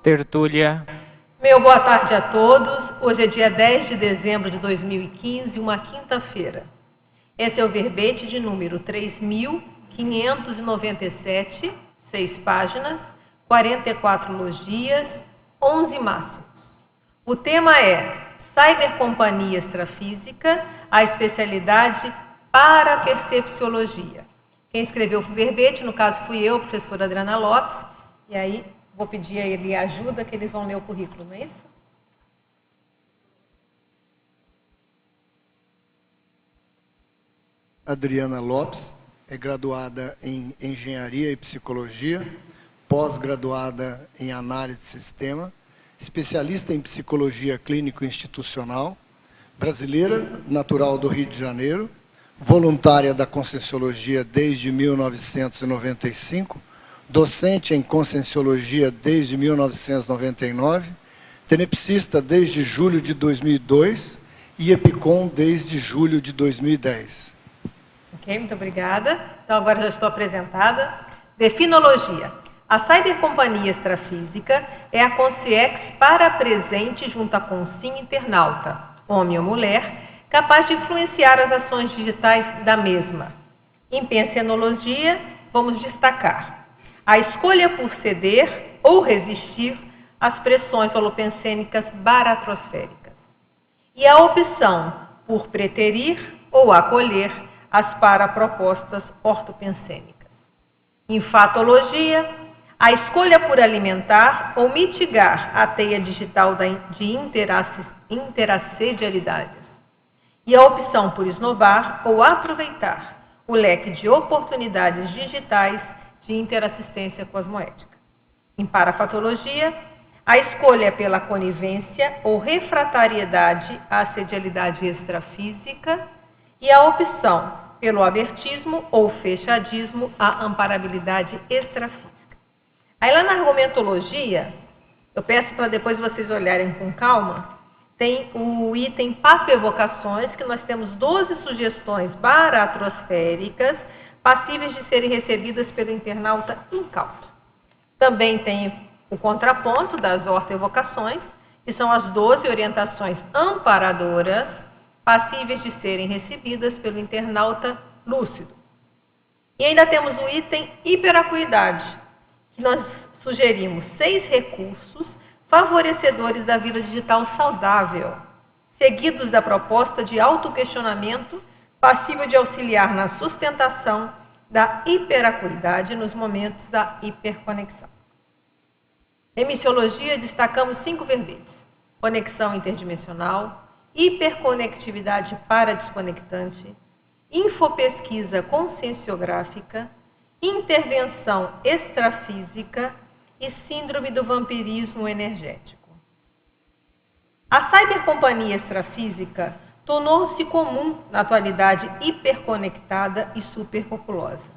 Tertúlia. Meu boa tarde a todos. Hoje é dia 10 de dezembro de 2015, uma quinta-feira. Esse é o verbete de número 3.597, 6 páginas, 44 logias, 11 máximos. O tema é Cybercompanhia Extrafísica, a especialidade Parapercepciologia. Quem escreveu o verbete, no caso fui eu, professora Adriana Lopes, e aí vou pedir a ele ajuda, que eles vão ler o currículo, não é isso? Adriana Lopes é graduada em Engenharia e Psicologia, pós-graduada em Análise de Sistema, especialista em Psicologia Clínico-Institucional, brasileira, natural do Rio de Janeiro, voluntária da Conscienciologia desde 1995, docente em Conscienciologia desde 1999, tenepsista desde julho de 2002 e EPICOM desde julho de 2010. Ok, muito obrigada. Então agora já estou apresentada. Definologia. A cybercompanhia extrafísica é a consciex para-presente junto à consciência internauta, homem ou mulher, capaz de influenciar as ações digitais da mesma. Em pensenologia, vamos destacar a escolha por ceder ou resistir às pressões holopensênicas baratrosféricas e a opção por preterir ou acolher as parapropostas ortopensênicas. Em fatologia, a escolha por alimentar ou mitigar a teia digital de interassedialidades e a opção por esnobar ou aproveitar o leque de oportunidades digitais de interassistência cosmoética. Em parafatologia, a escolha pela conivência ou refratariedade à assedialidade extrafísica e a opção pelo abertismo ou fechadismo à amparabilidade extrafísica. Aí lá na argumentologia, eu peço para depois vocês olharem com calma, tem o item pato-evocações, que nós temos 12 sugestões baratrosféricas passíveis de serem recebidas pelo internauta incauto. Também tem o contraponto das ortoevocações, que são as 12 orientações amparadoras passíveis de serem recebidas pelo internauta lúcido. E ainda temos o item hiperacuidade, que nós sugerimos 6 recursos favorecedores da vida digital saudável, seguidos da proposta de autoquestionamento passível de auxiliar na sustentação da hiperacuidade nos momentos da hiperconexão. Em missiologia, destacamos 5 verbetes: conexão interdimensional, hiperconectividade paradesconectante, infopesquisa conscienciográfica, intervenção extrafísica e síndrome do vampirismo energético. A cybercompanhia extrafísica tornou-se comum na atualidade hiperconectada e superpopulosa.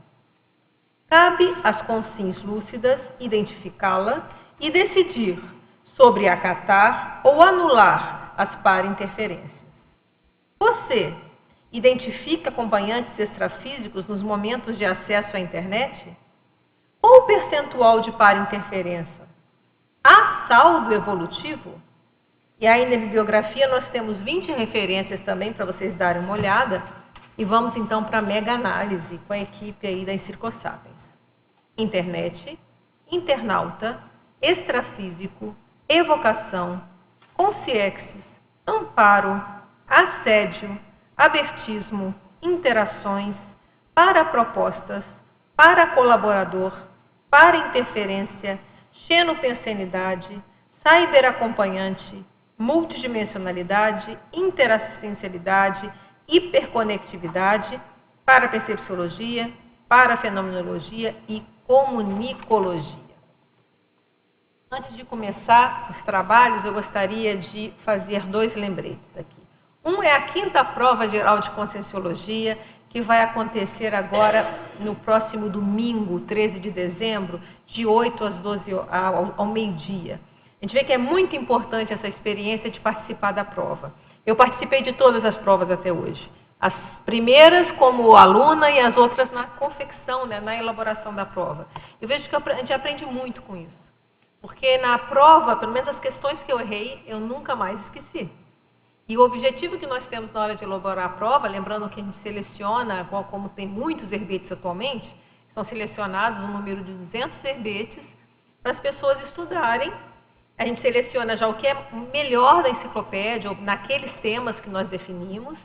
Cabe às consciências lúcidas identificá-la e decidir sobre acatar ou anular as para-interferências. Você identifica acompanhantes extrafísicos nos momentos de acesso à internet? Qual o percentual de para-interferência? Há saldo evolutivo? E aí na bibliografia nós temos 20 referências também para vocês darem uma olhada. E vamos então para a mega análise com a equipe aí da Encircosapiens. Internet, internauta, extrafísico, evocação, consciexis, amparo, assédio, abertismo, interações, parapropostas, paracolaborador, parainterferência, xenopensenidade, cyberacompanhante, multidimensionalidade, interassistencialidade, hiperconectividade, parapercepciologia, parafenomenologia e comunicologia. Antes de começar os trabalhos, eu gostaria de fazer 2 lembretes aqui. Um é a 5ª prova geral de Conscienciologia, que vai acontecer agora no próximo domingo, 13 de dezembro, de 8 às 12 ao meio-dia. A gente vê que é muito importante essa experiência de participar da prova. Eu participei de todas as provas até hoje. As primeiras como aluna e as outras na confecção, né, na elaboração da prova. Eu vejo que a gente aprende muito com isso. Porque na prova, pelo menos as questões que eu errei, eu nunca mais esqueci. E o objetivo que nós temos na hora de elaborar a prova, lembrando que a gente seleciona, como tem muitos verbetes atualmente, são selecionados um número de 200 verbetes para as pessoas estudarem. A gente seleciona já o que é melhor da enciclopédia, ou naqueles temas que nós definimos,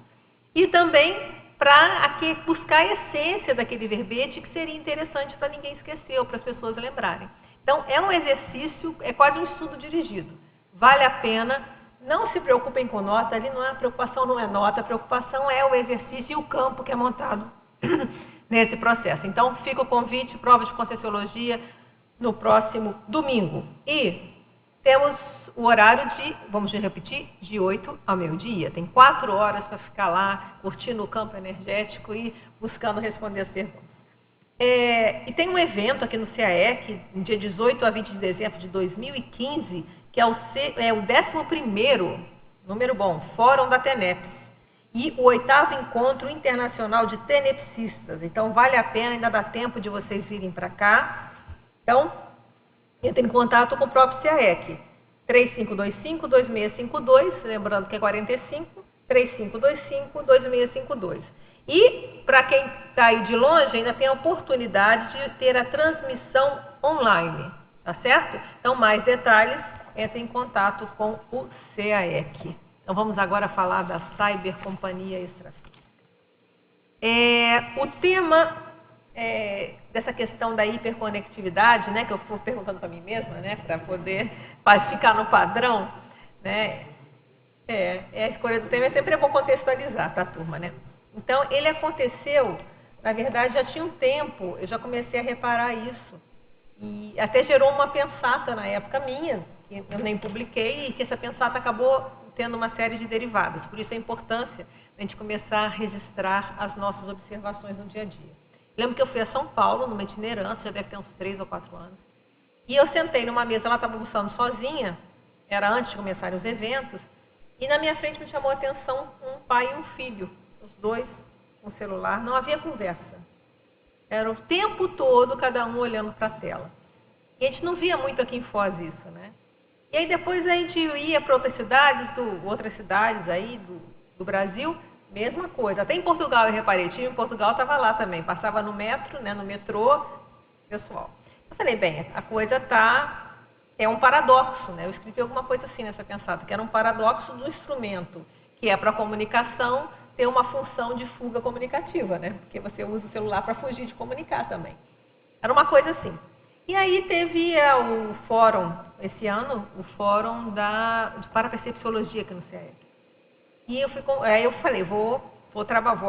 e também para buscar a essência daquele verbete que seria interessante para ninguém esquecer ou para as pessoas lembrarem. Então, é um exercício, é quase um estudo dirigido. Vale a pena, não se preocupem com nota, ali a preocupação não é nota, a preocupação é o exercício e o campo que é montado nesse processo. Então, fica o convite, prova de Conscienciologia, no próximo domingo. E temos o horário vamos repetir, de 8 ao meio-dia. Tem 4 horas para ficar lá, curtindo o campo energético e buscando responder as perguntas. E tem um evento aqui no CAEC, no dia 18 a 20 de dezembro de 2015, que é o 11º, número bom, Fórum da TENEPS, e o 8º Encontro Internacional de Tenepsistas. Então, vale a pena, ainda dá tempo de vocês virem para cá. Então, entre em contato com o próprio CAEC, 3525-2652, lembrando que é 45, 3525-2652. E, para quem está aí de longe, ainda tem a oportunidade de ter a transmissão online, tá certo? Então, mais detalhes, entre em contato com o CAEC. Então, vamos agora falar da Cybercompanhia Extrafísica. O tema dessa questão da hiperconectividade, né, que eu fui perguntando para mim mesma, né, para poder ficar no padrão, né, a escolha do tema é sempre bom contextualizar para a turma, né? Então, ele aconteceu, na verdade, já tinha um tempo, eu já comecei a reparar isso, e até gerou uma pensata na época minha, que eu nem publiquei, e que essa pensata acabou tendo uma série de derivadas, por isso a importância de a gente começar a registrar as nossas observações no dia a dia. Lembro que eu fui a São Paulo, numa itinerância, já deve ter uns 3 ou 4 anos, e eu sentei numa mesa, ela estava almoçando sozinha, era antes de começarem os eventos, e na minha frente me chamou a atenção um pai e um filho, os dois com o celular, não havia conversa. Era o tempo todo cada um olhando para a tela. E a gente não via muito aqui em Foz isso, né? E aí depois a gente ia para outras cidades aí do Brasil, mesma coisa. Até em Portugal eu reparei, em Portugal estava lá também, passava no metro, né, no metrô, pessoal. Eu falei, bem, a coisa é um paradoxo, né? Eu escrevi alguma coisa assim nessa pensada, que era um paradoxo do instrumento, que é para comunicação, ter uma função de fuga comunicativa, né? Porque você usa o celular para fugir de comunicar também. Era uma coisa assim. E aí teve o fórum, esse ano, o fórum de parapercepciologia aqui no CAEC. E aí eu falei,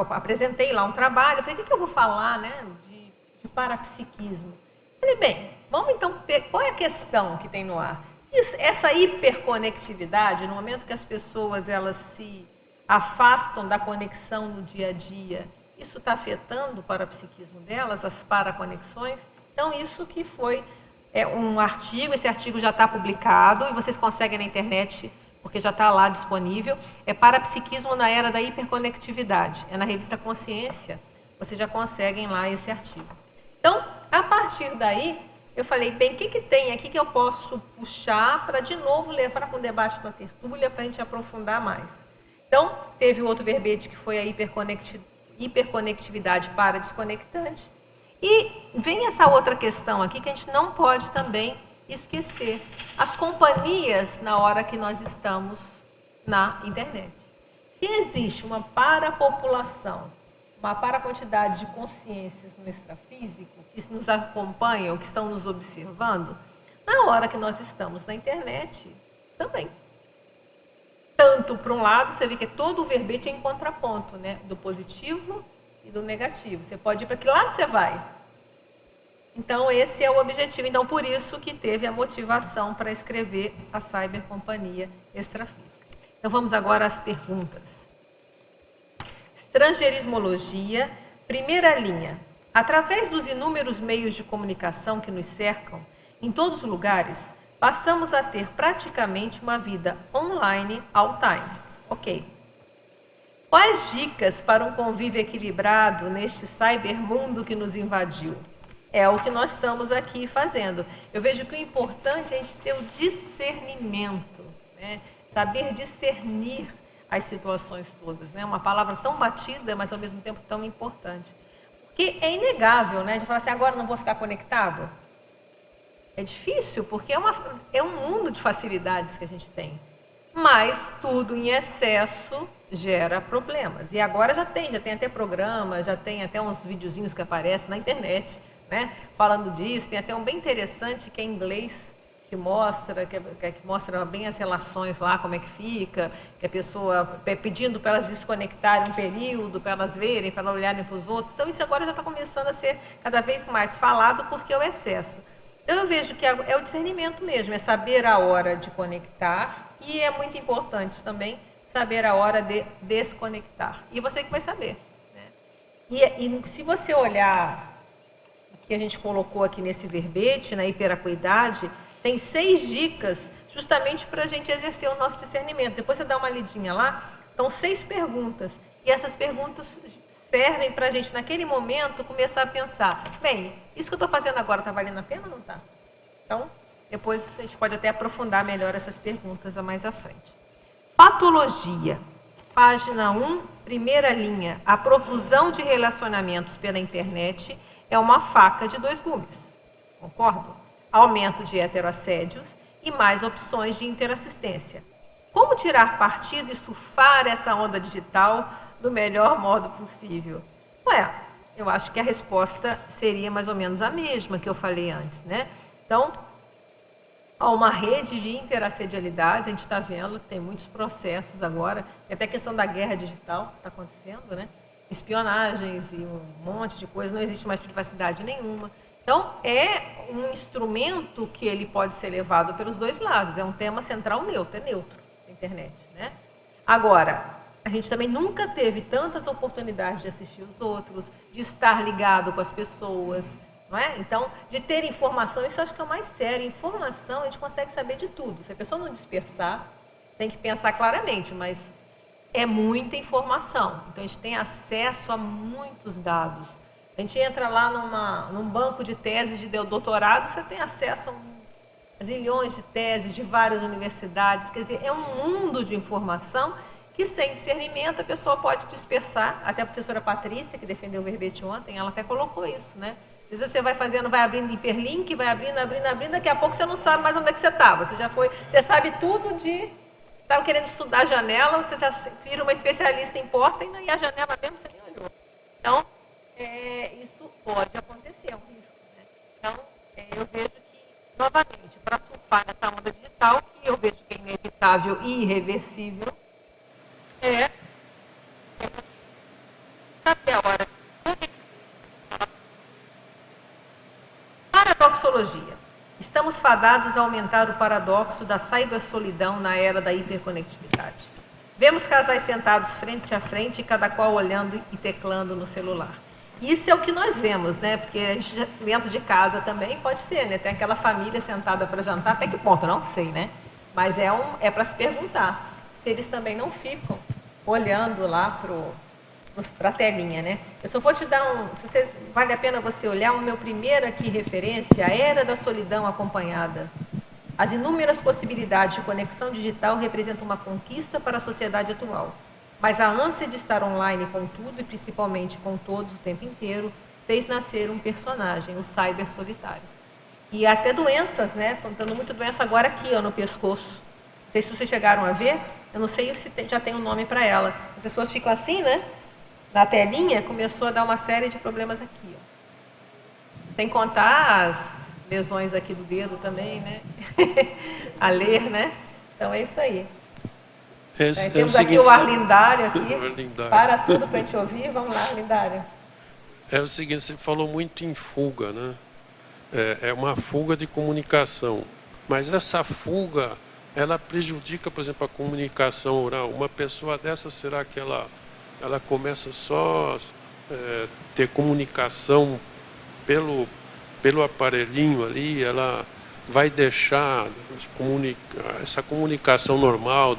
apresentei lá um trabalho, eu falei, o que eu vou falar, né, de parapsiquismo? Eu falei, bem, vamos então ver qual é a questão que tem no ar. Essa hiperconectividade, no momento que as pessoas elas se afastam da conexão no dia a dia, isso está afetando o parapsiquismo delas, as paraconexões? Então, isso que foi um artigo, esse artigo já está publicado e vocês conseguem na internet, porque já está lá disponível, é Parapsiquismo na Era da Hiperconectividade, é na revista Consciência, vocês já conseguem lá esse artigo. Então, a partir daí, eu falei, bem, o que tem aqui que eu posso puxar para de novo levar para um debate na tertúlia, para a gente aprofundar mais. Então, teve outro verbete que foi a hiperconectividade para desconectante. E vem essa outra questão aqui que a gente não pode também esquecer. As companhias na hora que nós estamos na internet. Se existe uma parapopulação, uma paraquantidade de consciências no extrafísico que nos acompanham, que estão nos observando, na hora que nós estamos na internet, também. Tanto para um lado, você vê que todo o verbete é em contraponto, né? Do positivo e do negativo. Você pode ir para que lado você vai. Então, esse é o objetivo. Então, por isso que teve a motivação para escrever a Cybercompanhia Extrafísica. Então, vamos agora às perguntas. Estrangeirismologia, primeira linha. Através dos inúmeros meios de comunicação que nos cercam, em todos os lugares, passamos a ter praticamente uma vida online all time. Ok. Quais dicas para um convívio equilibrado neste cybermundo que nos invadiu? É o que nós estamos aqui fazendo. Eu vejo que o importante é a gente ter o discernimento, né? Saber discernir as situações todas, né? Uma palavra tão batida, mas ao mesmo tempo tão importante. Porque é inegável, né? De falar assim, agora não vou ficar conectado. É difícil, porque é um mundo de facilidades que a gente tem. Mas tudo em excesso gera problemas. E agora já tem até programa, já tem até uns videozinhos que aparecem na internet, né, falando disso. Tem até um bem interessante que é em inglês, que mostra bem as relações lá, como é que fica, que a pessoa pedindo para elas desconectarem um período, para elas verem, para elas olharem para os outros. Então isso agora já está começando a ser cada vez mais falado porque é o excesso. Então eu vejo que é o discernimento mesmo, é saber a hora de conectar e é muito importante também saber a hora de desconectar. E você que vai saber, né? E se você olhar o que a gente colocou aqui nesse verbete, na hiperacuidade, tem 6 dicas justamente para a gente exercer o nosso discernimento. Depois você dá uma lidinha lá, são 6 perguntas. E essas perguntas servem para a gente, naquele momento, começar a pensar, bem, isso que eu estou fazendo agora está valendo a pena ou não está? Então, depois a gente pode até aprofundar melhor essas perguntas mais à frente. Patologia. Página 1, primeira linha. A profusão de relacionamentos pela internet é uma faca de 2 gumes. Concordo? Aumento de heteroassédios e mais opções de interassistência. Como tirar partido e surfar essa onda digital do melhor modo possível? Ué, eu acho que a resposta seria mais ou menos a mesma que eu falei antes, né? Então, há uma rede de interassedialidade, a gente está vendo, tem muitos processos agora, tem até a questão da guerra digital que está acontecendo, né? Espionagens e um monte de coisa, não existe mais privacidade nenhuma. Então, é um instrumento que ele pode ser levado pelos 2 lados, é um tema central neutro, é neutro, a internet, né? Agora, a gente também nunca teve tantas oportunidades de assistir os outros, de estar ligado com as pessoas, não é? Então, de ter informação, isso eu acho que é o mais sério. Informação, a gente consegue saber de tudo. Se a pessoa não dispersar, tem que pensar claramente, mas é muita informação. Então, a gente tem acesso a muitos dados. A gente entra lá num banco de teses de doutorado, você tem acesso a zilhões de teses de várias universidades. Quer dizer, é um mundo de informação que, sem discernimento, a pessoa pode dispersar. Até a professora Patrícia, que defendeu o verbete ontem, ela até colocou isso, né? Às vezes você vai fazendo, vai abrindo hiperlink, vai abrindo, daqui a pouco você não sabe mais onde é que você estava. Você sabe tudo de... Estava querendo estudar a janela, você já vira uma especialista em porta e a janela mesmo você nem olhou. Então, isso pode acontecer, é um risco, né? Então, eu vejo que, novamente, para surfar nessa onda digital, que eu vejo que é inevitável e irreversível, saber a hora. Paradoxologia. Estamos fadados a aumentar o paradoxo da cybersolidão na era da hiperconectividade. Vemos casais sentados frente a frente, cada qual olhando e teclando no celular. Isso é o que nós vemos, né? Porque a gente, dentro de casa também pode ser, né? Tem aquela família sentada para jantar, até que ponto? Não sei, né? Mas é para se perguntar se eles também não ficam olhando lá para a telinha, né? Eu só vou te dar vale a pena você olhar o meu primeiro aqui referência, a era da solidão acompanhada. As inúmeras possibilidades de conexão digital representam uma conquista para a sociedade atual. Mas a ânsia de estar online com tudo e principalmente com todos o tempo inteiro fez nascer um personagem, o cyber solitário. E até doenças, né? Estão dando muita doença agora aqui, ó, no pescoço. Não sei se vocês chegaram a ver, eu não sei se já tem um nome para ela. As pessoas ficam assim, né? Na telinha, começou a dar uma série de problemas aqui, ó. Sem contar as lesões aqui do dedo também, né? A ler, né? Então é isso aí. Temos aqui o Arlindário aqui. Para tudo para a gente ouvir. Vamos lá, Arlindário. É o seguinte, você falou muito em fuga, né? É uma fuga de comunicação. Mas essa fuga, ela prejudica, por exemplo, a comunicação oral. Uma pessoa dessa, será que ela começa só a ter comunicação pelo aparelhinho ali, ela vai deixar essa comunicação normal,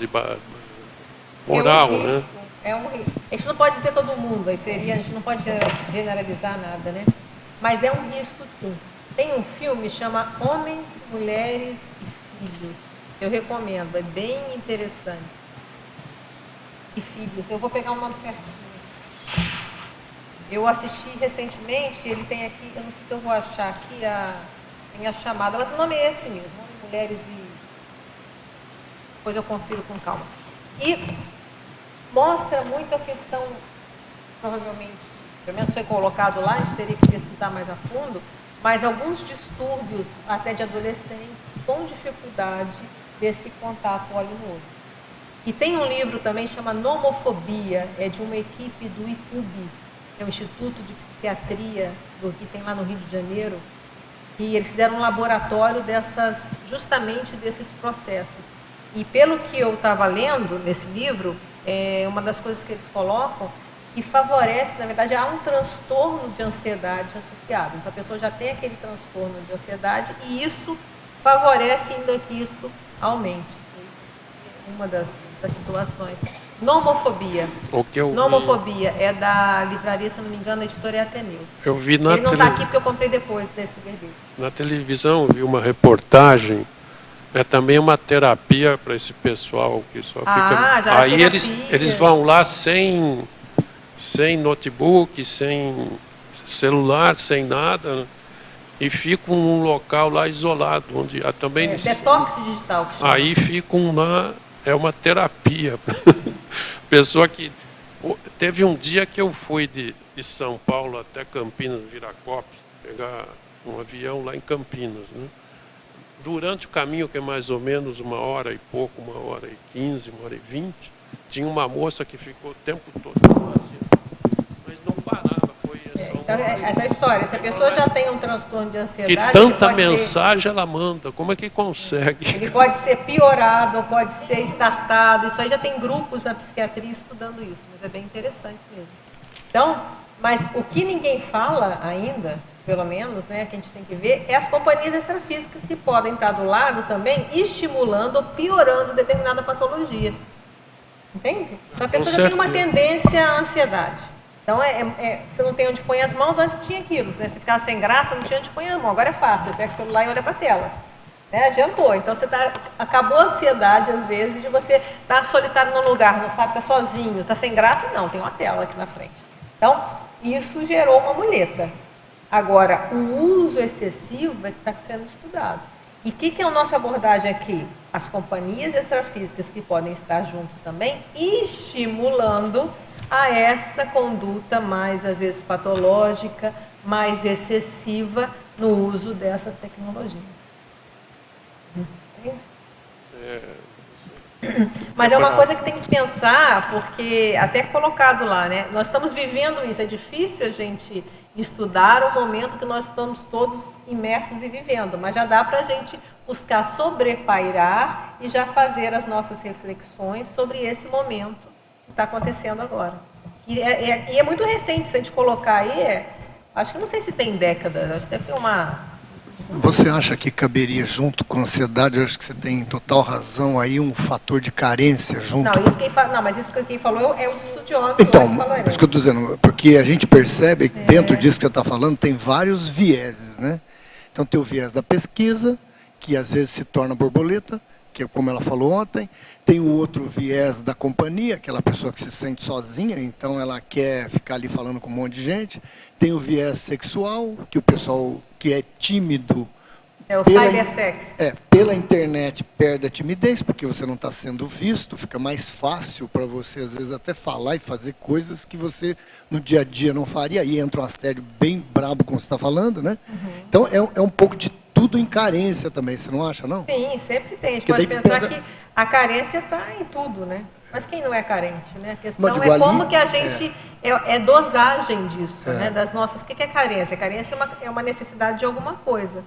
oral, né? É um risco. A gente não pode dizer todo mundo, a gente não pode generalizar nada, né? mas é um risco sim. Tem um filme que chama Homens, Mulheres e Filhos. Eu recomendo, é bem interessante. E filhos, eu vou pegar o nome certinho. Eu assisti recentemente, ele tem aqui, eu não sei se eu vou achar aqui tem a chamada, mas o nome é esse mesmo, Homens, Mulheres e... Depois eu confiro com calma. E mostra muito a questão, provavelmente, pelo menos foi colocado lá, a gente teria que pesquisar mais a fundo, mas alguns distúrbios, até de adolescentes, com dificuldade desse contato olho no olho. E tem um livro também que chama Nomofobia, é de uma equipe do IPUB, que é o Instituto de Psiquiatria que tem lá no Rio de Janeiro, que eles fizeram um laboratório justamente desses processos. E pelo que eu estava lendo nesse livro, uma das coisas que eles colocam, que favorece, na verdade, há um transtorno de ansiedade associado. Então a pessoa já tem aquele transtorno de ansiedade e isso favorece ainda que isso aumente. Uma das situações. Nomofobia. Nomofobia é da livraria, se eu não me engano, a editora é Ateneu. Eu vi na Ele não está aqui porque eu comprei depois desse verbete. Na televisão eu vi uma reportagem. É também uma terapia para esse pessoal que só fica... Já aí eles vão lá sem notebook, sem celular, sem nada, né? E ficam num local lá isolado, onde também... detox digital. Que chama. Aí ficam lá, é uma terapia. Pessoa que... Teve um dia que eu fui de São Paulo até Campinas, Viracopos, pegar um avião lá em Campinas, né? Durante o caminho, que é mais ou menos 1h e pouco, 1h15, 1h20, tinha uma moça que ficou o tempo todo mas não parava. Foi então, essa história, se a pessoa já tem um transtorno de ansiedade... Que tanta mensagem ela manda, como é que consegue? Ele pode ser piorado, ou pode ser startado, isso aí já tem grupos na psiquiatria estudando isso, mas é bem interessante mesmo. Então, mas o que ninguém fala ainda... pelo menos, né, que a gente tem que ver, é as companhias extrafísicas que podem estar do lado também, estimulando ou piorando determinada patologia. Entende? Então a pessoa já tem uma tendência à ansiedade. Então, você não tem onde pôr as mãos, antes tinha aquilo. Né? Se ficava sem graça, não tinha onde pôr a mão. Agora é fácil, você pega o celular e olha para a tela. Né? Adiantou. Então, acabou a ansiedade, às vezes, de você estar solitário num lugar, não sabe, está sozinho, está sem graça. Não, tem uma tela aqui na frente. Então, isso gerou uma muleta. Agora, o uso excessivo é que está sendo estudado. E o que é a nossa abordagem aqui? As companhias extrafísicas que podem estar juntos também, estimulando a essa conduta mais, às vezes, patológica, mais excessiva no uso dessas tecnologias. Entende? Mas é uma coisa que tem que pensar, porque até colocado lá, né? Nós estamos vivendo isso, é difícil a gente estudar o momento que nós estamos todos imersos e vivendo, mas já dá para a gente buscar sobrepairar e já fazer as nossas reflexões sobre esse momento que está acontecendo agora. E é muito recente, se a gente colocar aí, acho que não sei se tem décadas, acho que deve ter uma... Você acha que caberia junto com a ansiedade? Eu acho que você tem total razão aí, um fator de carência junto. Mas isso que quem falou é os estudiosos. Então, é isso que eu estou dizendo, porque a gente percebe que dentro disso que você está falando tem vários vieses, né? Então tem o viés da pesquisa, que às vezes se torna borboleta, que é como ela falou ontem. Tem o outro viés da companhia, aquela pessoa que se sente sozinha, então ela quer ficar ali falando com um monte de gente. Tem o viés sexual, que o pessoal que é tímido... É o cybersex. Pela internet perde a timidez, porque você não está sendo visto, fica mais fácil para você, às vezes, até falar e fazer coisas que você no dia a dia não faria. Aí entra um assédio bem brabo, como você está falando, né? Uhum. Então é um pouco de tudo em carência também, você não acha, não? Sim, sempre tem. A gente pode pensar que a carência está em tudo, né? Mas quem não é carente, né? A questão é como que a gente... É dosagem disso, né? Das nossas... O que é carência? Carência é uma necessidade de alguma coisa.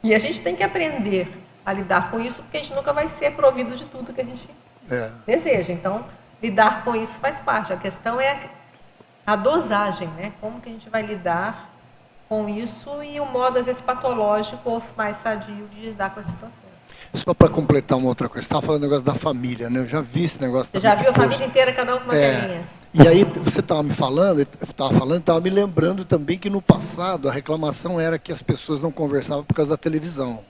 E a gente tem que aprender a lidar com isso, porque a gente nunca vai ser provido de tudo que a gente deseja. Então, lidar com isso faz parte. A questão é a dosagem, né? Como que a gente vai lidar com isso e o modo, às vezes, patológico ou mais sadio de lidar com esse processo. Só para completar uma outra coisa, você estava falando do negócio da família, né? Eu já vi esse negócio. Você já viu a família inteira, cada um com uma telinha? E aí você estava me falando, estava me lembrando também que no passado a reclamação era que as pessoas não conversavam por causa da televisão.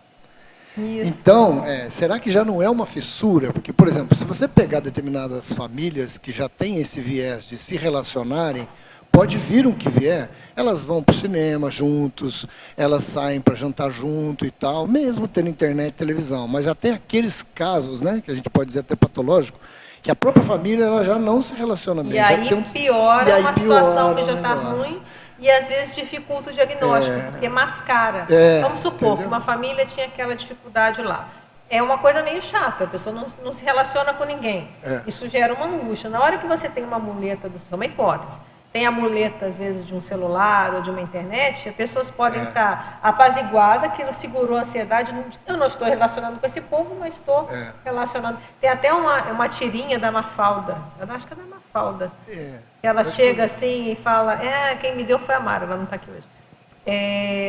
Isso. Então, será que já não é uma fissura? Porque, por exemplo, se você pegar determinadas famílias que já têm esse viés de se relacionarem, pode vir um que vier, elas vão para o cinema juntos, elas saem para jantar junto e tal, mesmo tendo internet e televisão. Mas já tem aqueles casos, né, que a gente pode dizer até patológico, que a própria família ela já não se relaciona bem. E aí piora uma situação que já está ruim e às vezes dificulta o diagnóstico, porque mascara. Vamos supor que uma família tinha aquela dificuldade lá. É uma coisa meio chata, a pessoa não se relaciona com ninguém. Isso gera uma angústia. Na hora que você tem uma muleta, é uma hipótese, tem a muleta, às vezes, de um celular ou de uma internet, as pessoas podem estar apaziguadas, aquilo segurou a ansiedade. Eu não estou relacionando com esse povo, mas estou relacionando. Tem até uma tirinha da Mafalda, eu acho que é da Mafalda, que ela chega assim e fala, quem me deu foi a Mara, ela não está aqui hoje,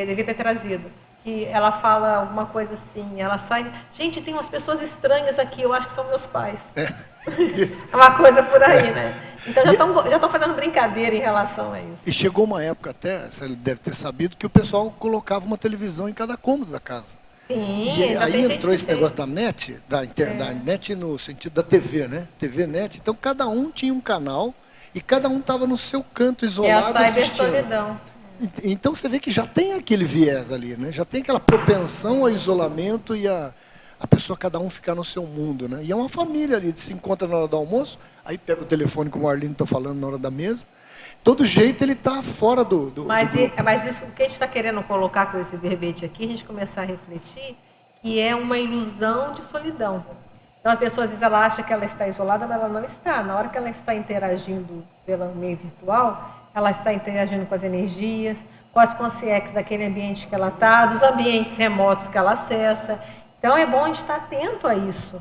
devia ter trazido. Que ela fala alguma coisa assim, ela sai, gente, tem umas pessoas estranhas aqui, eu acho que são meus pais. É uma coisa por aí, né? Então já estão fazendo brincadeira em relação a isso. E chegou uma época até, você deve ter sabido, que o pessoal colocava uma televisão em cada cômodo da casa. Sim, e aí entrou esse negócio da net, da net no sentido da TV, né? TV net, então cada um tinha um canal e cada um estava no seu canto isolado assistindo. Solidão. Então você vê que já tem aquele viés ali, né? Já tem aquela propensão ao isolamento e a pessoa, cada um ficar no seu mundo, né? E é uma família ali, se encontra na hora do almoço, aí pega o telefone, como o Arlindo está falando, na hora da mesa. Todo jeito ele está fora do mas isso, o que a gente está querendo colocar com esse verbete aqui, a gente começar a refletir, que é uma ilusão de solidão. Então a pessoa, às vezes, ela acha que ela está isolada, mas ela não está. Na hora que ela está interagindo pelo meio virtual, ela está interagindo com as energias, com as consciências daquele ambiente que ela está, dos ambientes remotos que ela acessa. Então é bom a gente estar atento a isso.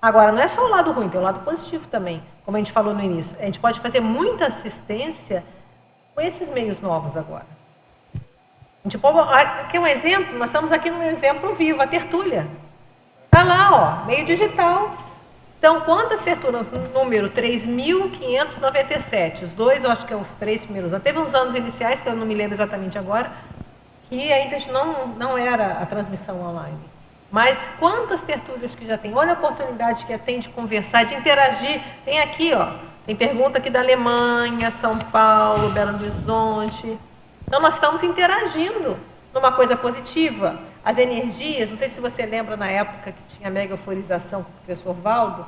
Agora, não é só o lado ruim, tem o lado positivo também, como a gente falou no início. A gente pode fazer muita assistência com esses meios novos agora. A gente pode, aqui é um exemplo, nós estamos aqui num exemplo vivo, a tertúlia. Está lá, ó, meio digital. Então, quantas tertúlias? Número 3.597. Os dois, eu acho que é os 3 primeiros anos. Teve uns anos iniciais, que eu não me lembro exatamente agora, que ainda não era a transmissão online. Mas quantas tertúlias que já tem? Olha a oportunidade que tem de conversar, de interagir. Tem aqui, ó, tem pergunta aqui da Alemanha, São Paulo, Belo Horizonte. Então, nós estamos interagindo numa coisa positiva. As energias, não sei se você lembra na época que tinha a mega euforização com o professor Valdo,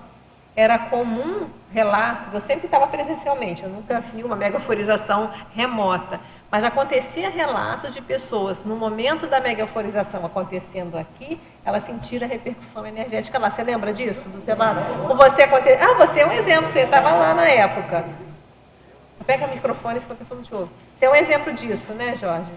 era comum relatos, eu sempre estava presencialmente, eu nunca vi uma mega euforização remota, mas acontecia relatos de pessoas, no momento da mega euforização acontecendo aqui, elas sentiram a repercussão energética lá. Você lembra disso, dos relatos? Com você aconteceu? Você é um exemplo, você estava lá na época. Pega o microfone, senão a pessoa não te ouve. Você é um exemplo disso, né, Jorge?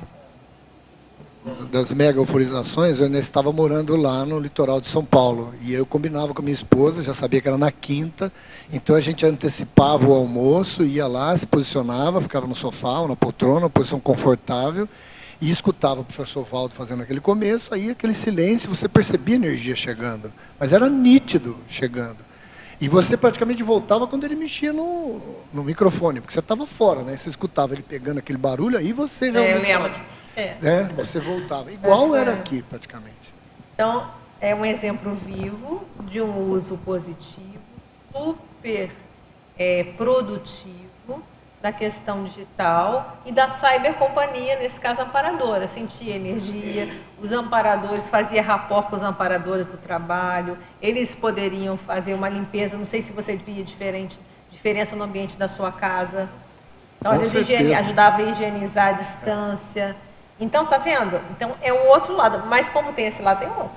Das mega euforizações, eu ainda estava morando lá no litoral de São Paulo. E eu combinava com a minha esposa, já sabia que era na quinta, então a gente antecipava o almoço, ia lá, se posicionava, ficava no sofá ou na poltrona, uma posição confortável, e escutava o professor Valdo fazendo aquele começo, aí aquele silêncio, você percebia a energia chegando, mas era nítido chegando. E você praticamente voltava quando ele mexia no microfone, porque você estava fora, né? Você escutava ele pegando aquele barulho, aí você realmente... eu lembro. Você voltava. Igual era aqui, praticamente. Então, é um exemplo vivo de um uso positivo, super produtivo da questão digital e da cybercompanhia, nesse caso amparadora, sentia energia, os amparadores, fazia rapport com os amparadores do trabalho, eles poderiam fazer uma limpeza, não sei se você via diferença no ambiente da sua casa, então às vezes ajudava a higienizar a distância. Então, tá vendo? Então, é um outro lado, mas como tem esse lado, tem outro.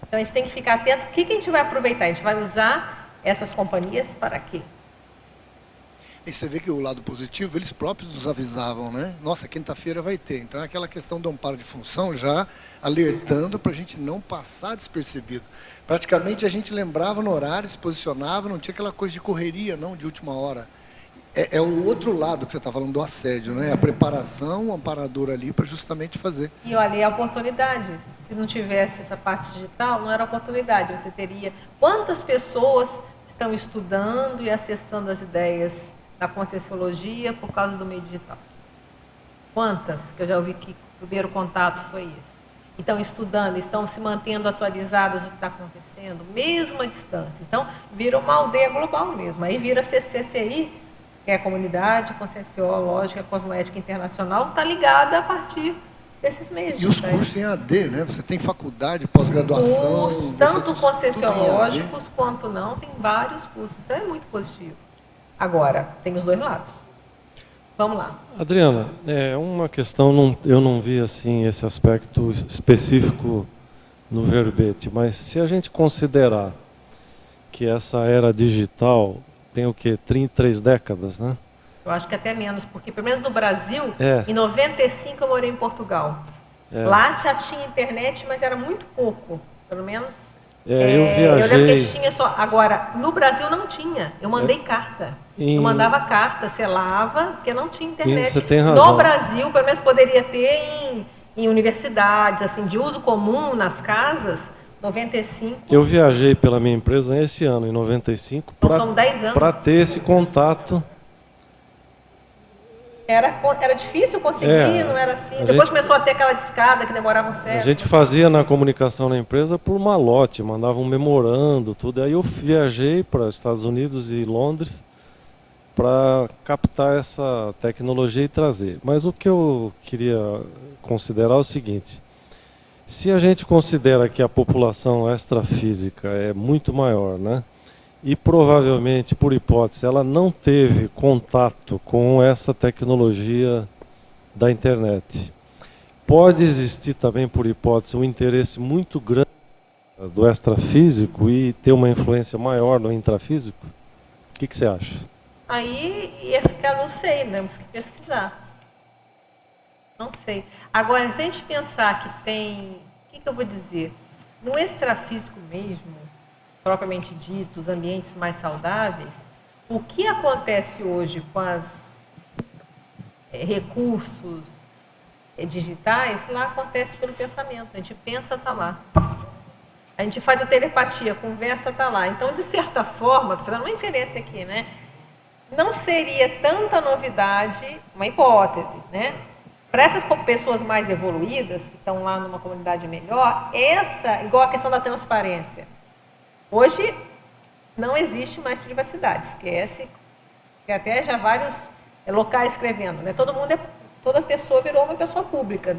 Então, a gente tem que ficar atento. O que a gente vai aproveitar? A gente vai usar essas companhias para quê? E você vê que o lado positivo, eles próprios nos avisavam, né? Nossa, quinta-feira vai ter. Então, é aquela questão do amparo de função já alertando para a gente não passar despercebido. Praticamente, a gente lembrava no horário, se posicionava, não tinha aquela coisa de correria, não, de última hora. É o outro lado que você está falando do assédio, né? A preparação, o amparador ali para justamente fazer. E olha, é a oportunidade. Se não tivesse essa parte digital, não era oportunidade. Você teria... Quantas pessoas estão estudando e acessando as ideias da Conscienciologia por causa do meio digital? Quantas que eu já ouvi que o primeiro contato foi esse? Estão estudando, estão se mantendo atualizadas do que está acontecendo, mesmo à distância. Então, vira uma aldeia global mesmo. Aí vira CCCI, que é a Comunidade Conscienciológica Cosmoética Internacional, está ligada a partir desses meios. E os cursos em AD, né? Você tem faculdade, pós-graduação... Tanto conscienciológicos quanto não, tem vários cursos. Então, é muito positivo. Agora, tem os dois lados. Vamos lá. Adriana, uma questão, eu não vi assim esse aspecto específico no verbete, mas se a gente considerar que essa era digital tem o quê? 33 décadas, né? Eu acho que até menos, porque pelo menos no Brasil, em 95 eu morei em Portugal. Lá já tinha internet, mas era muito pouco, pelo menos. Eu viajei. Eu lembro que tinha só. Agora, no Brasil não tinha. Eu mandei carta. Eu mandava carta, selava, porque não tinha internet. Você tem razão. No Brasil, pelo menos poderia ter em universidades, assim, de uso comum nas casas, 95. Eu viajei pela minha empresa esse ano, em 95, são 10 anos. Para ter esse contato. Era difícil conseguir, não era assim. Depois começou a ter aquela discada que demorava um certo. A gente fazia na comunicação na empresa por malote, mandava um memorando, tudo. Aí eu viajei para Estados Unidos e Londres para captar essa tecnologia e trazer. Mas o que eu queria considerar é o seguinte: se a gente considera que a população extrafísica é muito maior, né? E provavelmente, por hipótese, ela não teve contato com essa tecnologia da internet. Pode existir também, por hipótese, um interesse muito grande do extrafísico e ter uma influência maior no intrafísico? O que você acha? Aí ia ficar, não sei, né? Temos que pesquisar. Não sei. Agora, se a gente pensar que tem... O que eu vou dizer? No extrafísico mesmo, propriamente dito, os ambientes mais saudáveis, o que acontece hoje com os recursos digitais, lá acontece pelo pensamento. A gente pensa, está lá. A gente faz a telepatia, conversa, está lá. Então, de certa forma, estou fazendo uma inferência aqui, né? Não seria tanta novidade, uma hipótese, né? Para essas pessoas mais evoluídas, que estão lá numa comunidade melhor, igual a questão da transparência. Hoje não existe mais privacidade, esquece, que até já vários locais escrevendo, né? Toda pessoa virou uma pessoa pública,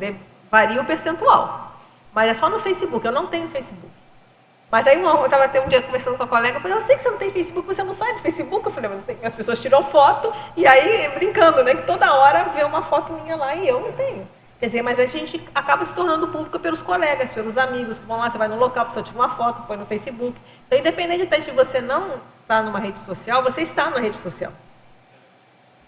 varia o percentual. Mas é só no Facebook, eu não tenho Facebook. Mas aí eu estava até um dia conversando com a colega, eu falei, eu sei que você não tem Facebook, você não sai do Facebook. Eu falei, as pessoas tiram foto, e aí brincando, né? Que toda hora vê uma foto minha lá e eu não tenho. Quer dizer, mas a gente acaba se tornando pública pelos colegas, pelos amigos que vão lá, você vai no local, a pessoa tira uma foto, põe no Facebook. Então, independente de você não estar numa rede social, você está numa rede social.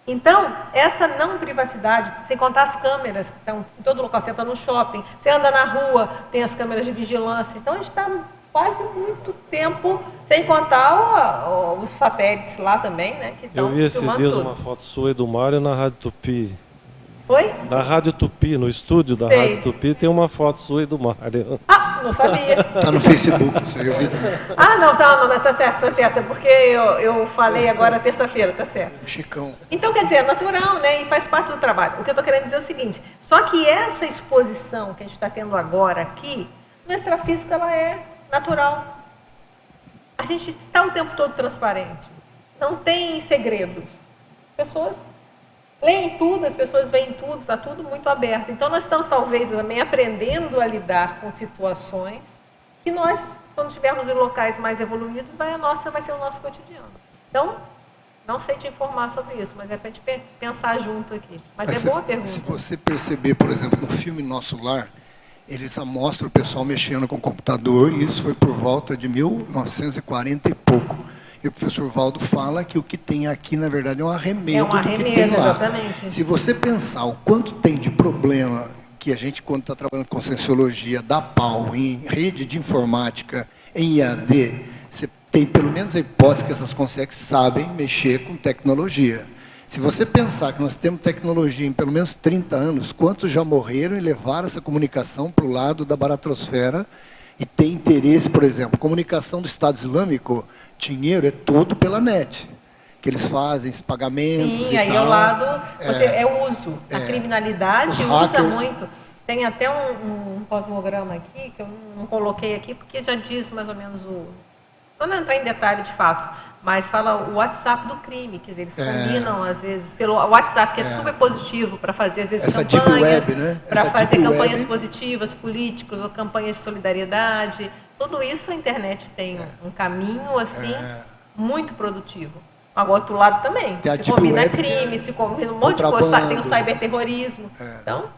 Então, essa não privacidade, sem contar as câmeras que estão em todo local, você entra no shopping, você anda na rua, tem as câmeras de vigilância. Então, a gente está quase muito tempo, sem contar os satélites lá também, né? Que eu vi esses dias uma foto sua e do Mário na Rádio Tupi. Foi? Na Rádio Tupi, no estúdio da Rádio Tupi, tem uma foto sua e do Mário. Ah, não sabia. Está no Facebook, isso aí eu vi também. Ah, não, tá certo, porque eu falei agora terça-feira, tá certo. O Chicão. Então, quer dizer, é natural, né, e faz parte do trabalho. O que eu estou querendo dizer é o seguinte, só que essa exposição que a gente está tendo agora aqui, no extrafísico, ela é natural. A gente está o tempo todo transparente. Não tem segredos. As pessoas leem tudo, as pessoas veem tudo, está tudo muito aberto. Então, nós estamos, talvez, também aprendendo a lidar com situações que nós, quando estivermos em locais mais evoluídos, vai ser o nosso cotidiano. Então, não sei te informar sobre isso, mas é para a gente pensar junto aqui. Mas é boa pergunta. Se você perceber, por exemplo, no filme Nosso Lar, eles mostram o pessoal mexendo com o computador, e isso foi por volta de 1940 e pouco. E o professor Valdo fala que o que tem aqui, na verdade, é um arremedo do que tem lá. Exatamente. Se você pensar o quanto tem de problema que a gente, quando está trabalhando com Conscienciologia, dá pau em rede de informática, em IAD, você tem pelo menos a hipótese que essas consciências sabem mexer com tecnologia. Se você pensar que nós temos tecnologia em pelo menos 30 anos, quantos já morreram e levaram essa comunicação para o lado da baratrosfera e tem interesse, por exemplo, comunicação do Estado Islâmico, dinheiro é todo pela net. que eles fazem, esses pagamentos Sim, e aí tal. ao lado é o uso. A criminalidade Os usa hackers. muito. Tem até um cosmograma aqui, que eu não coloquei aqui, porque já diz mais ou menos o... Não vou entrar em detalhe de fatos, mas fala o WhatsApp do crime, quer dizer, eles combinam, às vezes, pelo WhatsApp, que é super positivo para fazer, às vezes, Essa campanhas, deep web, né? para Essa fazer deep campanhas web. positivas, políticas, ou campanhas de solidariedade. Tudo isso a internet tem um caminho, assim, muito produtivo. Agora, outro lado também, Tem a se deep combina web, crime, que é se combina um monte de coisa, tem o contrabando. cyberterrorismo. Então,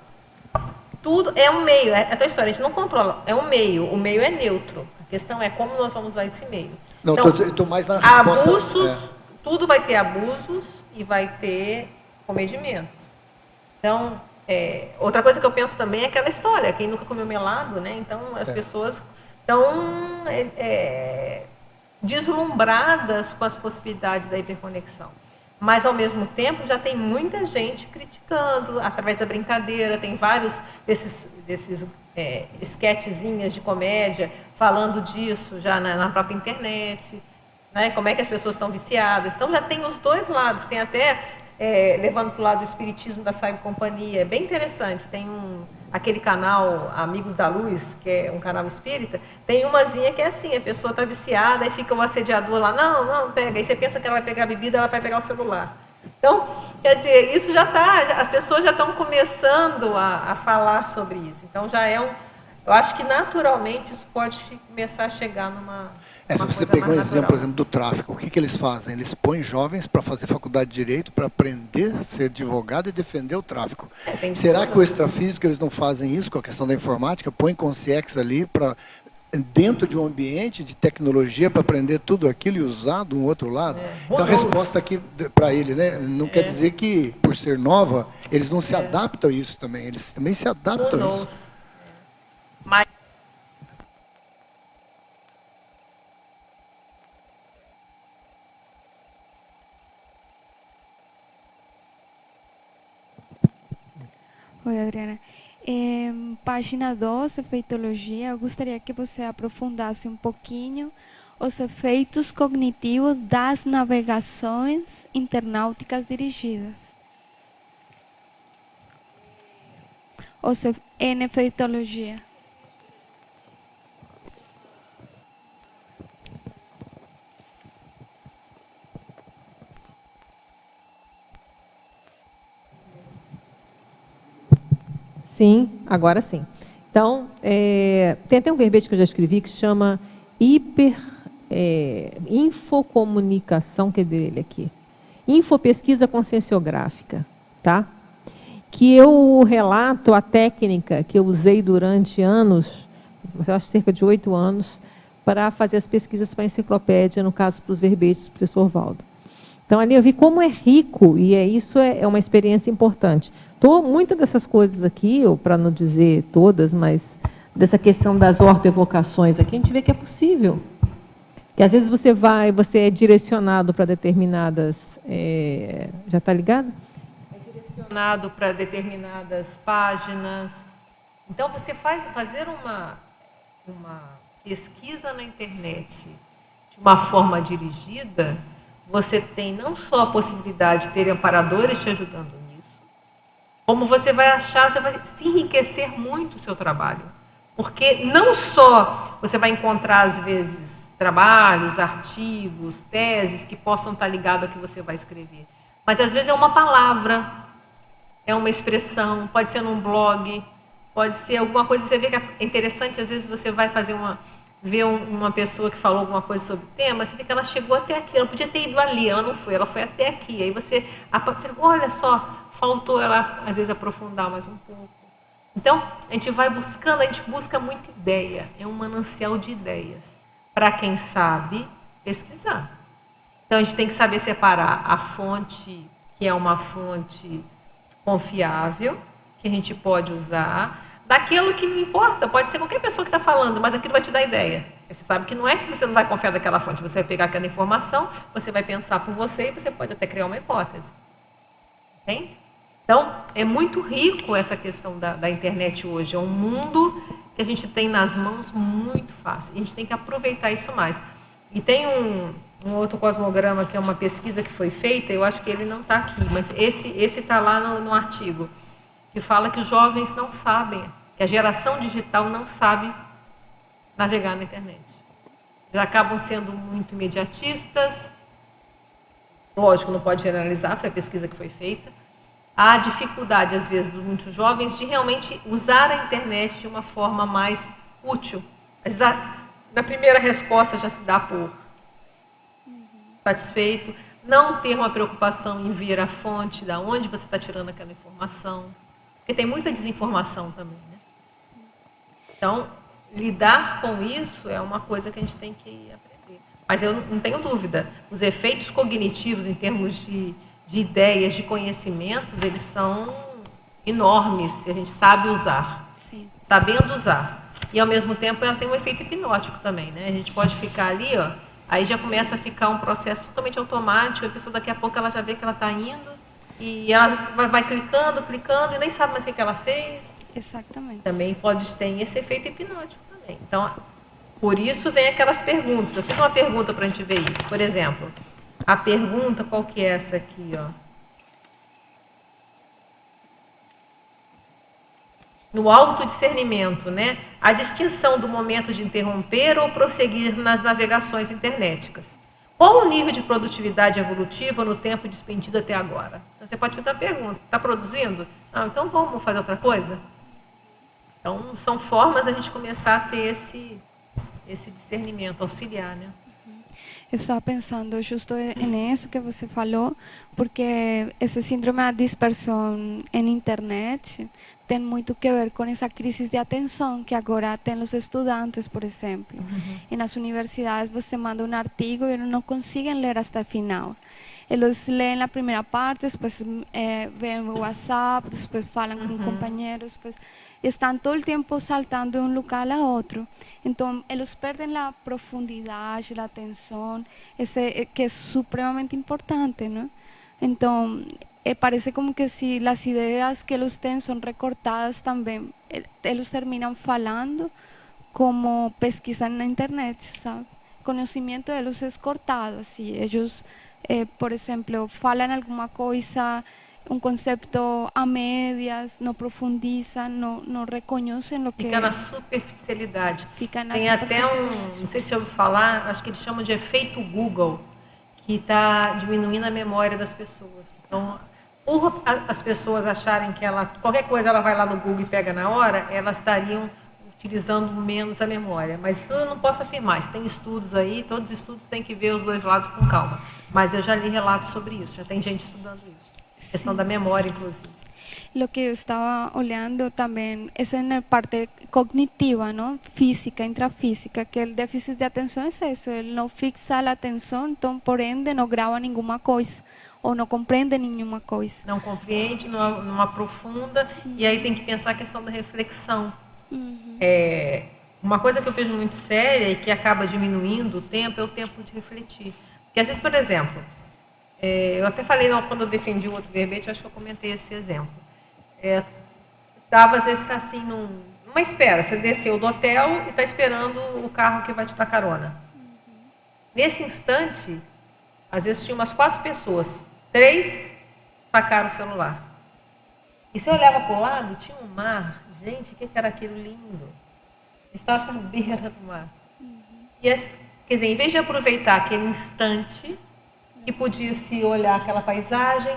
tudo é um meio, é a tua história, a gente não controla, é um meio, o meio é neutro. A questão é como nós vamos usar esse meio. Não, Então, eu estou mais na resposta... abusos, tudo vai ter abusos e vai ter comedimentos. Então, outra coisa que eu penso também é aquela história, quem nunca comeu melado, né? Então, as pessoas estão deslumbradas com as possibilidades da hiperconexão. Mas, ao mesmo tempo, já tem muita gente criticando, através da brincadeira, tem vários desses esquetezinhas de comédia falando disso já na própria internet, né? Como é que as pessoas estão viciadas. Então, já tem os dois lados, tem até, levando para o lado do espiritismo da Cybercompanhia, é bem interessante, tem aquele canal Amigos da Luz, que é um canal espírita, tem umazinha que é assim, a pessoa está viciada, aí fica o assediador lá, não, pega, aí você pensa que ela vai pegar a bebida, ela vai pegar o celular. Então, quer dizer, isso já está, as pessoas já estão começando a falar sobre isso. Então, já é eu acho que naturalmente isso pode começar a chegar numa... se você pegar um exemplo, por exemplo, do tráfico, o que eles fazem? Eles põem jovens para fazer faculdade de Direito, para aprender a ser advogado e defender o tráfico. Será que o extrafísico eles não fazem isso com a questão da informática? Põem consciex ali para dentro de um ambiente de tecnologia para aprender tudo aquilo e usar de um outro lado? Então a resposta aqui para ele, né, não quer dizer que, por ser nova, eles não se adaptam a isso também. Eles também se adaptam a isso. Mas... Oi, Adriana. Página 2, efeitologia, eu gostaria que você aprofundasse um pouquinho os efeitos cognitivos das navegações internauticas dirigidas. Em efeitologia. Sim, agora sim. Então, tem até um verbete que eu já escrevi que chama infocomunicação, que é dele aqui. Infopesquisa conscienciográfica, tá? Que eu relato a técnica que eu usei durante anos, eu acho cerca de 8 anos, para fazer as pesquisas para a enciclopédia, no caso, para os verbetes do professor Valdo. Então, ali eu vi como é rico, e isso é uma experiência importante. Muitas dessas coisas aqui, ou para não dizer todas, mas dessa questão das ortoevocações aqui, a gente vê que é possível. Que às vezes você é direcionado para determinadas... já está ligado? É direcionado para determinadas páginas. Então, você fazer uma pesquisa na internet de uma forma dirigida, você tem não só a possibilidade de ter amparadores te ajudando nisso, como você vai se enriquecer muito o seu trabalho. Porque não só você vai encontrar, às vezes, trabalhos, artigos, teses que possam estar ligados ao que você vai escrever, mas às vezes é uma palavra, é uma expressão, pode ser num blog, pode ser alguma coisa, você vê que é interessante, às vezes você vai ver uma pessoa que falou alguma coisa sobre o tema, você vê que ela chegou até aqui, ela podia ter ido ali, ela não foi, ela foi até aqui. Aí você, olha só, faltou ela, às vezes, aprofundar mais um pouco. Então, a gente vai buscando, a gente busca muita ideia, é um manancial de ideias, para quem sabe pesquisar. Então, a gente tem que saber separar a fonte, que é uma fonte confiável, que a gente pode usar, daquilo que não importa, pode ser qualquer pessoa que está falando, mas aquilo vai te dar ideia. Você sabe que não é que você não vai confiar daquela fonte, você vai pegar aquela informação, você vai pensar por você e você pode até criar uma hipótese. Entende? Então, é muito rico essa questão da internet hoje. É um mundo que a gente tem nas mãos muito fácil. A gente tem que aproveitar isso mais. E tem um outro cosmograma, que é uma pesquisa que foi feita, eu acho que ele não está aqui, mas esse está lá no artigo, que fala que os jovens não sabem, que a geração digital não sabe navegar na internet. Já acabam sendo muito imediatistas, lógico, não pode generalizar, foi a pesquisa que foi feita. Há dificuldade, às vezes, de muitos jovens de realmente usar a internet de uma forma mais útil. Às vezes, na primeira resposta já se dá por satisfeito, não ter uma preocupação em ver a fonte, da onde você está tirando aquela informação, porque tem muita desinformação também, né? Então, lidar com isso é uma coisa que a gente tem que aprender. Mas eu não tenho dúvida, os efeitos cognitivos em termos de ideias, de conhecimentos, eles são enormes, se a gente sabe usar. Sim. Sabendo usar. E, ao mesmo tempo, ela tem um efeito hipnótico também, né? A gente pode ficar ali, ó, aí já começa a ficar um processo totalmente automático, a pessoa daqui a pouco ela já vê que ela está indo, e ela vai clicando, e nem sabe mais o que ela fez. Exatamente. Também pode ter esse efeito hipnótico também. Então, por isso vem aquelas perguntas. Eu fiz uma pergunta para a gente ver isso. Por exemplo, a pergunta, qual que é essa aqui, ó? No autodiscernimento, né? A distinção do momento de interromper ou prosseguir nas navegações internéticas. Qual o nível de produtividade evolutiva no tempo despendido até agora? Então, você pode fazer a pergunta, está produzindo? Ah, então vamos fazer outra coisa? Então, são formas a gente começar a ter esse discernimento, auxiliar, né? Eu estava pensando justo nisso que você falou, porque esse síndrome da dispersão em internet tem muito que ver com essa crise de atenção que agora tem os estudantes, por exemplo. E nas universidades você manda um artigo e eles não conseguem ler até o final. Eles leem a primeira parte, depois veem o WhatsApp, depois falam com companheiros, depois estão todo o tempo saltando de um local a outro. Então, eles perdem a profundidade, a atenção, que é supremamente importante, não? Então, parece como que se as ideias que eles têm são recortadas também, eles terminam falando como pesquisa na internet, sabe? O conhecimento deles é cortado, assim, eles, por exemplo, falam alguma coisa, um conceito a medias, não profundizam, não reconhecem o que... Fica na superficialidade. Fica na Tem até não sei se você ouviu falar, acho que eles chamam de efeito Google, que está diminuindo a memória das pessoas. Então, por as pessoas acharem que qualquer coisa ela vai lá no Google e pega na hora, elas estariam utilizando menos a memória. Mas isso eu não posso afirmar, isso tem estudos aí, todos os estudos têm que ver os dois lados com calma. Mas eu já li relatos sobre isso, já tem gente estudando isso. Questão da memória, inclusive. Lo que eu estava olhando também é na parte cognitiva, não? Física, intrafísica, que o déficit de atenção é isso, ele não fixa a atenção, então, por ende, não grava nenhuma coisa, ou não compreende nenhuma coisa. Não compreende, não aprofunda, e aí tem que pensar a questão da reflexão. Uma coisa que eu vejo muito séria e que acaba diminuindo o tempo é o tempo de refletir. Porque, às vezes, por exemplo, eu até falei quando eu defendi o outro verbete, acho que eu comentei esse exemplo. Às vezes está assim numa espera, você desceu do hotel e está esperando o carro que vai te dar carona. Nesse instante, às vezes tinha umas 4 pessoas, 3 sacaram o celular. E você olhava para o lado, tinha um mar, gente, o que era aquilo lindo? Estava à beira do mar. E, quer dizer, em vez de aproveitar aquele instante, que podia se olhar aquela paisagem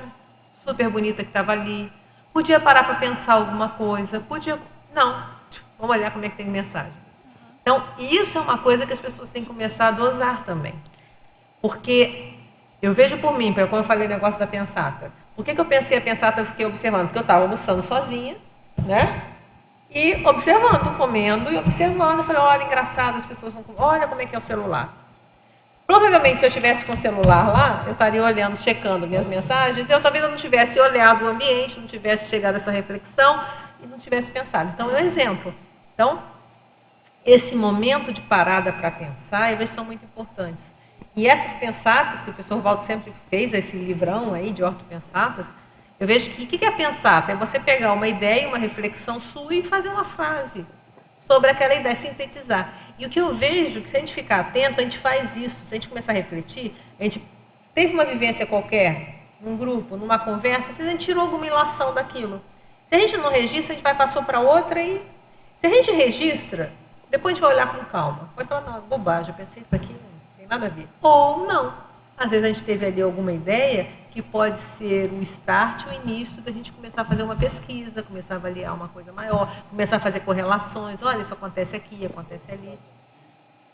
super bonita que estava ali, podia parar para pensar alguma coisa, não, vamos olhar como é que tem mensagem. Então, isso é uma coisa que as pessoas têm que começar a dosar também. Porque eu vejo por mim, como eu falei o negócio da pensata. Por que eu pensei a pensata e fiquei observando? Porque eu estava almoçando sozinha, né? E observando, comendo e observando. Eu falei, olha, engraçado, as pessoas vão... Olha como é que é o celular. Provavelmente, se eu tivesse com o celular lá, eu estaria olhando, checando minhas mensagens, e talvez eu não tivesse olhado o ambiente, não tivesse chegado a essa reflexão e não tivesse pensado. Então, é um exemplo. Então, esse momento de parada para pensar, eles são muito importantes. E essas pensatas, que o professor Valdo sempre fez, esse livrão aí de ortopensatas, eu vejo que o que é pensata? É você pegar uma ideia, uma reflexão sua e fazer uma frase sobre aquela ideia, sintetizar. E o que eu vejo, que se a gente ficar atento, a gente faz isso. Se a gente começar a refletir, a gente teve uma vivência qualquer, num grupo, numa conversa, a gente tirou alguma ilação daquilo. Se a gente não registra, a gente vai passou para outra e... Se a gente registra, depois a gente vai olhar com calma. Pode falar, não, bobagem, eu pensei isso aqui, não tem nada a ver. Ou não. Às vezes a gente teve ali alguma ideia que pode ser o start, o início da gente começar a fazer uma pesquisa, começar a avaliar uma coisa maior, começar a fazer correlações. Olha, isso acontece aqui, acontece ali.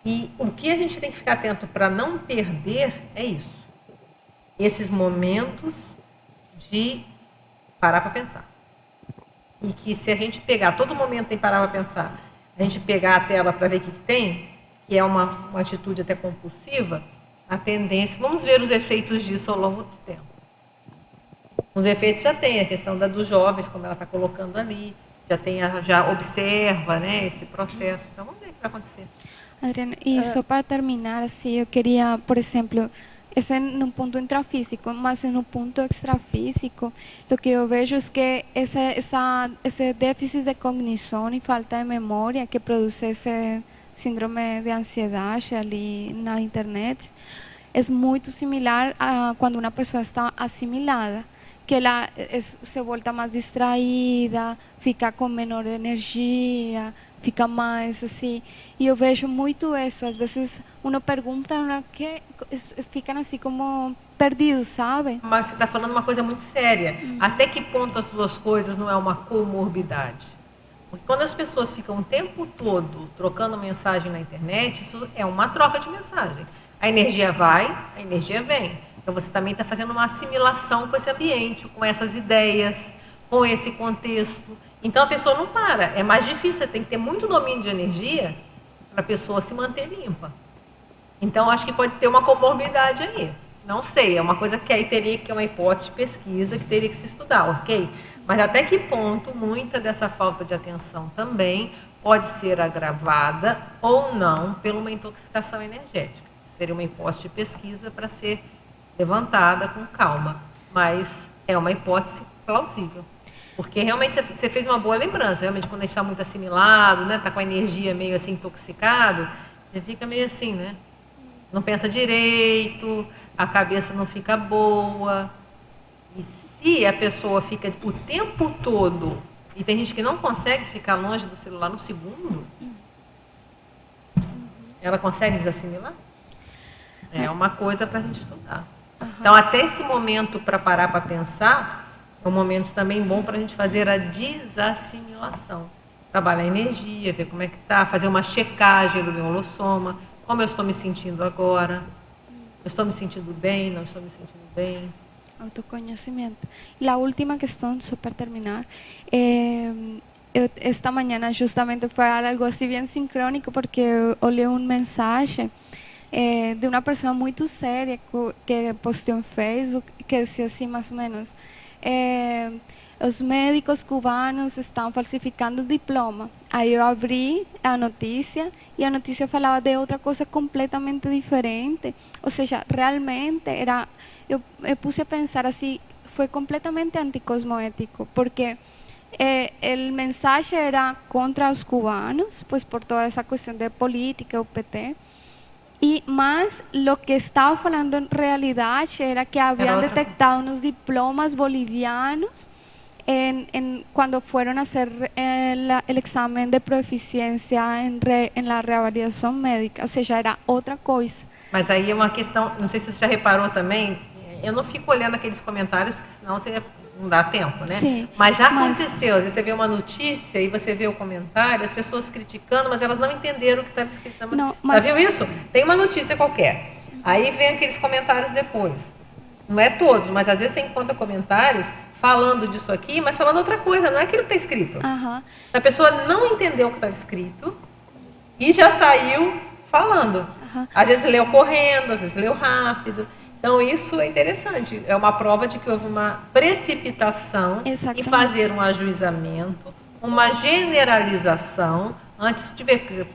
E o que a gente tem que ficar atento para não perder é isso. Esses momentos de parar para pensar. E que se a gente pegar, todo momento tem que parar para pensar, a gente pegar a tela para ver o que tem, que é uma atitude até compulsiva, a tendência, vamos ver os efeitos disso ao longo do tempo. Os efeitos já tem, a questão dos jovens, como ela está colocando ali, já observa, né, esse processo. Então vamos ver o que vai acontecer. Adriana, y solo para terminar, sí, yo quería, por ejemplo, es en un punto intrafísico, más en un punto extrafísico. Lo que yo veo es que ese déficit de cognición y falta de memoria que produce ese síndrome de ansiedad ali na internet es muy similar a cuando una persona está asimilada, que ela se volta mais distraída, fica com menor energia, fica mais assim. E eu vejo muito isso. Às vezes, uno pergunta, que ficam assim como perdidos, sabe? Mas você está falando uma coisa muito séria. Até que ponto as duas coisas não é uma comorbidade? Porque quando as pessoas ficam o tempo todo trocando mensagem na internet, isso é uma troca de mensagem. A energia vai, a energia vem. Então você também está fazendo uma assimilação com esse ambiente, com essas ideias, com esse contexto. Então a pessoa não para. É mais difícil, você tem que ter muito domínio de energia para a pessoa se manter limpa. Então acho que pode ter uma comorbidade aí. Não sei, é uma coisa que aí teria que é uma hipótese de pesquisa que teria que se estudar, ok? Mas até que ponto muita dessa falta de atenção também pode ser agravada ou não por uma intoxicação energética. Seria uma hipótese de pesquisa para ser levantada com calma, mas é uma hipótese plausível. Porque realmente você fez uma boa lembrança, realmente quando a gente está muito assimilado, né, está com a energia meio assim intoxicado, você fica meio assim, né? Não pensa direito, a cabeça não fica boa. E se a pessoa fica o tempo todo, e tem gente que não consegue ficar longe do celular no segundo, ela consegue desassimilar? É uma coisa para a gente estudar. Então, até esse momento para parar para pensar, é um momento também bom para a gente fazer a desassimilação. Trabalhar a energia, ver como é que está, fazer uma checagem do meu holossoma, como eu estou me sentindo agora, eu estou me sentindo bem, não estou me sentindo bem. Autoconocimiento. La última questão, só para terminar, esta mañana justamente fue algo así bien sincrónico porque eu li un mensaje de una persona muy seria que posteó en Facebook que decía así más o menos, los médicos cubanos están falsificando el diploma. Aí eu abri a notícia e a notícia falava de outra coisa completamente diferente. Ou seja, realmente era... Eu puse a pensar assim, foi completamente anticosmoético, porque el mensaje era contra os cubanos, pues por toda essa questão de política, o PT, e mas lo que estava falando en realidade era que habían detectado unos diplomas bolivianos cuando fueron a hacer el examen de proeficiencia en la revalidación médica, ou seja, era outra coisa. Mas aí é uma questão, não sei se você já reparou também, eu não fico olhando aqueles comentários, porque senão você não dá tempo, né? Sim, mas já aconteceu, às vezes você vê uma notícia e você vê o comentário, as pessoas criticando, mas elas não entenderam o que estava escrito. Não, mas... Já viu isso? Tem uma notícia qualquer, aí vem aqueles comentários depois. Não é todos, mas às vezes você encontra comentários falando disso aqui, mas falando outra coisa, não é aquilo que está escrito. A pessoa não entendeu o que estava escrito e já saiu falando. Às vezes leu correndo, às vezes leu rápido. Então, isso é interessante. É uma prova de que houve uma precipitação em fazer um ajuizamento, uma generalização, antes de ver,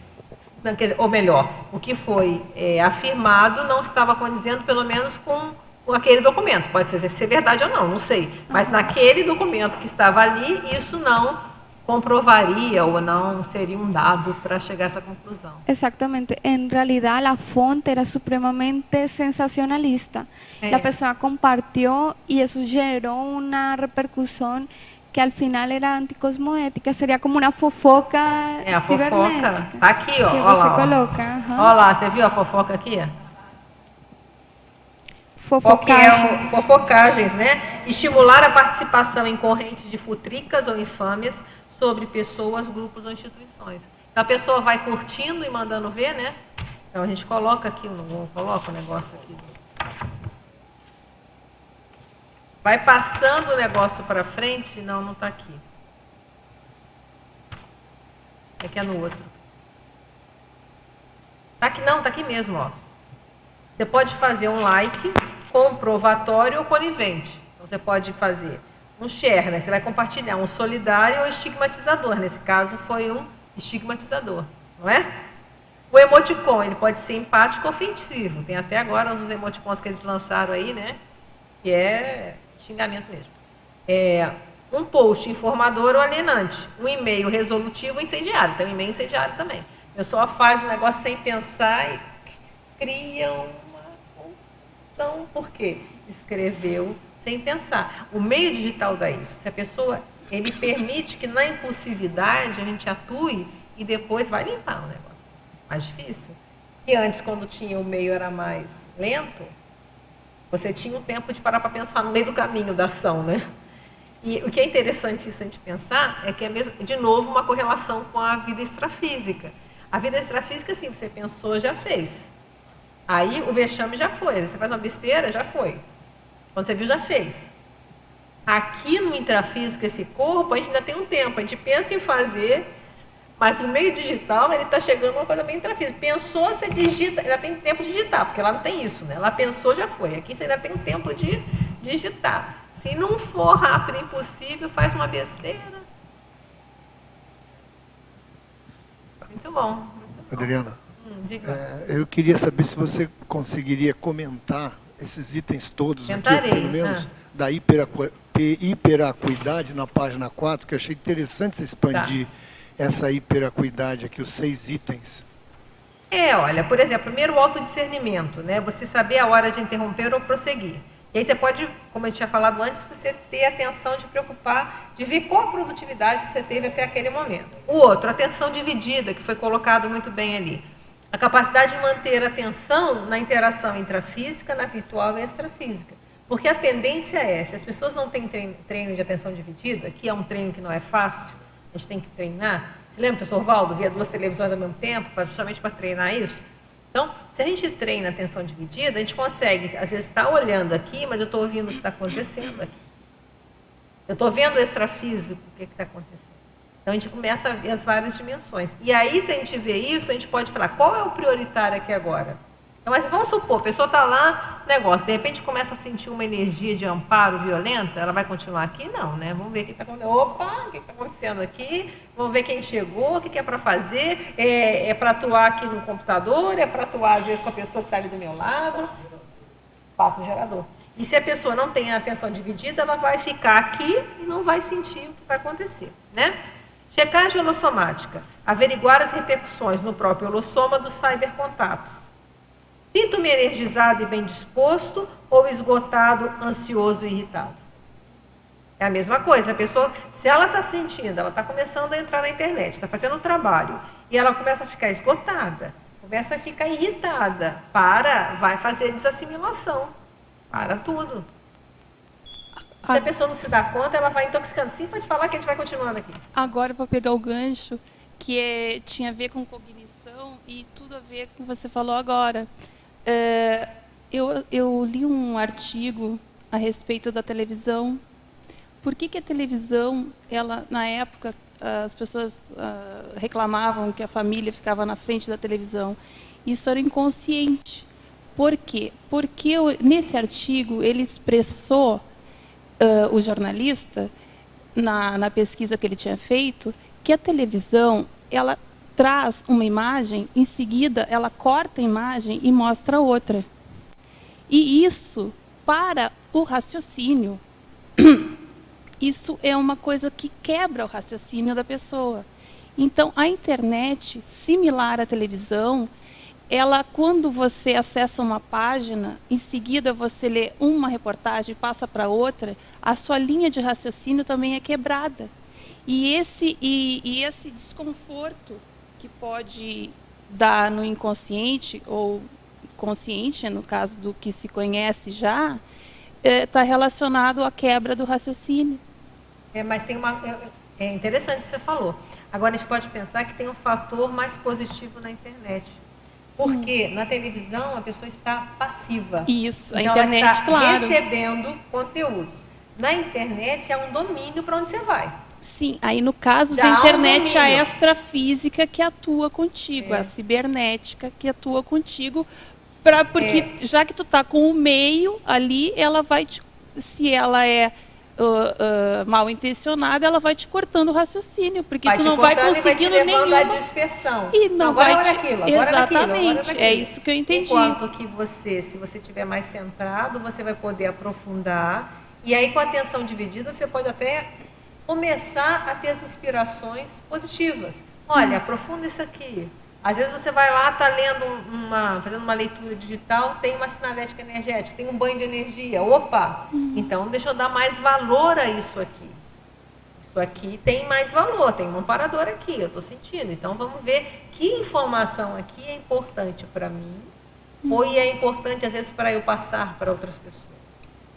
ou melhor, o que foi afirmado não estava condizendo, pelo menos, com aquele documento. Pode ser verdade ou não, não sei. Mas naquele documento que estava ali, isso não comprovaria ou não, seria um dado para chegar a essa conclusão. Exactamente. En realidad la fonte era supremamente sensacionalista. La persona compartió y eso generó una repercusión que al final era anticosmoética, seria como uma fofoca a cibernética. Fofoca, tá aqui, ó. Que Olha você lá, coloca. Olha lá, você viu a fofoca aqui? Fofocagem. Fofocagens, né? Estimular a participação em correntes de futricas ou infâmias sobre pessoas, grupos ou instituições. Então a pessoa vai curtindo e mandando ver, né? Então a gente coloca aqui, coloca o negócio aqui. Vai passando o negócio para frente, não está aqui. É que é no outro. Tá aqui, não, tá aqui mesmo, ó. Você pode fazer um like, comprovatório ou conivente. Então você pode fazer um share, né? Você vai compartilhar um solidário ou estigmatizador. Nesse caso foi um estigmatizador, não é? O emoticon, ele pode ser empático ou ofensivo. Tem até agora uns emoticons que eles lançaram aí, né? Que é xingamento mesmo. Um post informador ou alienante. Um e-mail resolutivo ou incendiário. Tem um e-mail incendiário também. A pessoa faz um negócio sem pensar e cria uma confusão. Por quê? Escreveu sem pensar. O meio digital dá isso. Se a pessoa, ele permite que na impulsividade a gente atue e depois vai limpar o negócio. Mais difícil. Que antes, quando tinha o meio era mais lento, você tinha um tempo de parar para pensar no meio do caminho da ação, né? E o que é interessante isso a gente pensar é que é mesmo, de novo, uma correlação com a vida extrafísica. A vida extrafísica, assim, você pensou, já fez. Aí o vexame já foi. Você faz uma besteira, já foi. Quando você viu, já fez. Aqui no intrafísico, esse corpo, a gente ainda tem um tempo. A gente pensa em fazer, mas o meio digital, ele está chegando uma coisa bem intrafísica. Pensou, você digita, ainda tem tempo de digitar, porque lá não tem isso, né? Lá pensou, já foi. Aqui você ainda tem um tempo de digitar. Se não for rápido e impossível, faz uma besteira. Muito bom. Adriana, Diga. eu queria saber se você conseguiria comentar esses itens todos Tentarei, aqui, pelo menos da hiperacuidade na página 4, que eu achei interessante você expandir essa hiperacuidade aqui, os 6 itens. Olha, por exemplo, primeiro o autodiscernimento, né? Você saber a hora de interromper ou prosseguir. E aí você pode, como eu tinha falado antes, você ter atenção de preocupar, de ver qual a produtividade você teve até aquele momento. O outro, atenção dividida, que foi colocado muito bem ali. A capacidade de manter a atenção na interação intrafísica, na virtual e extrafísica. Porque a tendência se as pessoas não têm treino de atenção dividida, que é um treino que não é fácil, a gente tem que treinar. Você lembra, professor Valdo, via 2 televisões ao mesmo tempo, justamente para treinar isso? Então, se a gente treina a atenção dividida, a gente consegue, às vezes, estar olhando aqui, mas eu estou ouvindo o que está acontecendo aqui. Eu estou vendo o extrafísico, o que está acontecendo. Então, a gente começa a ver as várias dimensões. E aí, se a gente vê isso, a gente pode falar, qual é o prioritário aqui agora? Então, mas vamos supor, a pessoa está lá, negócio, de repente começa a sentir uma energia de amparo violenta, ela vai continuar aqui? Não, né? Vamos ver o que está acontecendo. Opa, o que está acontecendo aqui? Vamos ver quem chegou, o que é para fazer. É para atuar aqui no computador, é para atuar, às vezes, com a pessoa que está ali do meu lado. Papo gerador. E se a pessoa não tem a atenção dividida, ela vai ficar aqui e não vai sentir o que vai acontecer, né? Checagem holossomática. Averiguar as repercussões no próprio holossoma dos cybercontatos. Sinto-me energizado e bem disposto ou esgotado, ansioso e irritado? É a mesma coisa. A pessoa, se ela está sentindo, ela está começando a entrar na internet, está fazendo um trabalho, e ela começa a ficar esgotada, começa a ficar irritada, vai fazer desassimilação. Para tudo. Se a pessoa não se dá conta, ela vai intoxicando. Sim, pode falar que a gente vai continuando aqui. Agora, para pegar o gancho, que tinha a ver com cognição e tudo a ver com o que você falou agora. Eu li um artigo a respeito da televisão. Por que a televisão, na época, as pessoas reclamavam que a família ficava na frente da televisão? Isso era inconsciente. Por quê? Porque nesse artigo ele expressou, o jornalista, na pesquisa que ele tinha feito, que a televisão, ela traz uma imagem, em seguida ela corta a imagem e mostra outra. E isso, para o raciocínio, isso é uma coisa que quebra o raciocínio da pessoa. Então, a internet, similar à televisão, ela, quando você acessa uma página, em seguida você lê uma reportagem e passa para outra, a sua linha de raciocínio também é quebrada. E esse desconforto que pode dar no inconsciente, ou consciente, no caso do que se conhece já, está relacionado à quebra do raciocínio. Mas tem é interessante o que você falou. Agora, a gente pode pensar que tem um fator mais positivo na internet. Porque na televisão a pessoa está passiva. Isso, a então, internet, ela está claro. recebendo conteúdos. Na internet é um domínio para onde você vai. Sim, aí no caso Já da há um internet, a domínio. extrafísica que atua contigo, a cibernética que atua contigo, porque já que tu está com o meio ali, ela vai te, se ela é mal intencionada, ela vai te cortando o raciocínio, porque tu não vai conseguindo nenhuma. A dispersão. E não agora vai te... aquilo, Exatamente, é isso que eu entendi. Enquanto que você, se você estiver mais centrado, você vai poder aprofundar, e aí com a atenção dividida, você pode até começar a ter as inspirações positivas. Olha, aprofunda isso aqui. Às vezes você vai lá, está lendo fazendo uma leitura digital, tem uma sinalética energética, tem um banho de energia. Opa! Então deixa eu dar mais valor a isso aqui. Isso aqui tem mais valor, tem um amparador aqui, eu estou sentindo. Então vamos ver que informação aqui é importante para mim, ou é importante às vezes para eu passar para outras pessoas.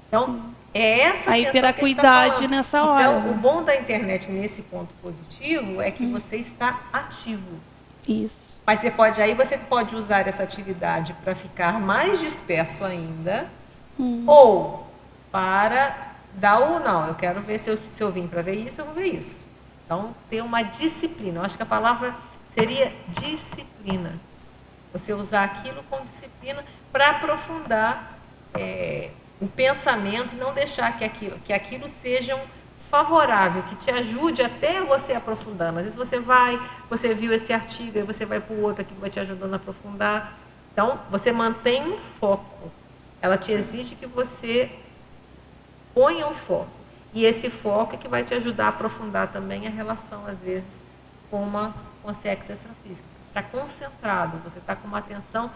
Então, é essa a hiperacuidade nessa hora. Então, o bom da internet nesse ponto positivo é que você está ativo. Isso. Mas você pode usar essa atividade para ficar mais disperso ainda, ou para dar ou não. Eu quero ver se eu vim para ver isso, eu vou ver isso. Então, ter uma disciplina. Eu acho que a palavra seria disciplina. Você usar aquilo com disciplina para aprofundar o pensamento e não deixar que aquilo seja favorável, que te ajude até você aprofundando. Às vezes você viu esse artigo, aí você vai para o outro, aquilo vai te ajudando a aprofundar. Então, você mantém um foco. Ela te exige que você ponha um foco. E esse foco é que vai te ajudar a aprofundar também a relação, às vezes, com o sexo extrafísico. Você está concentrado, você está com uma atenção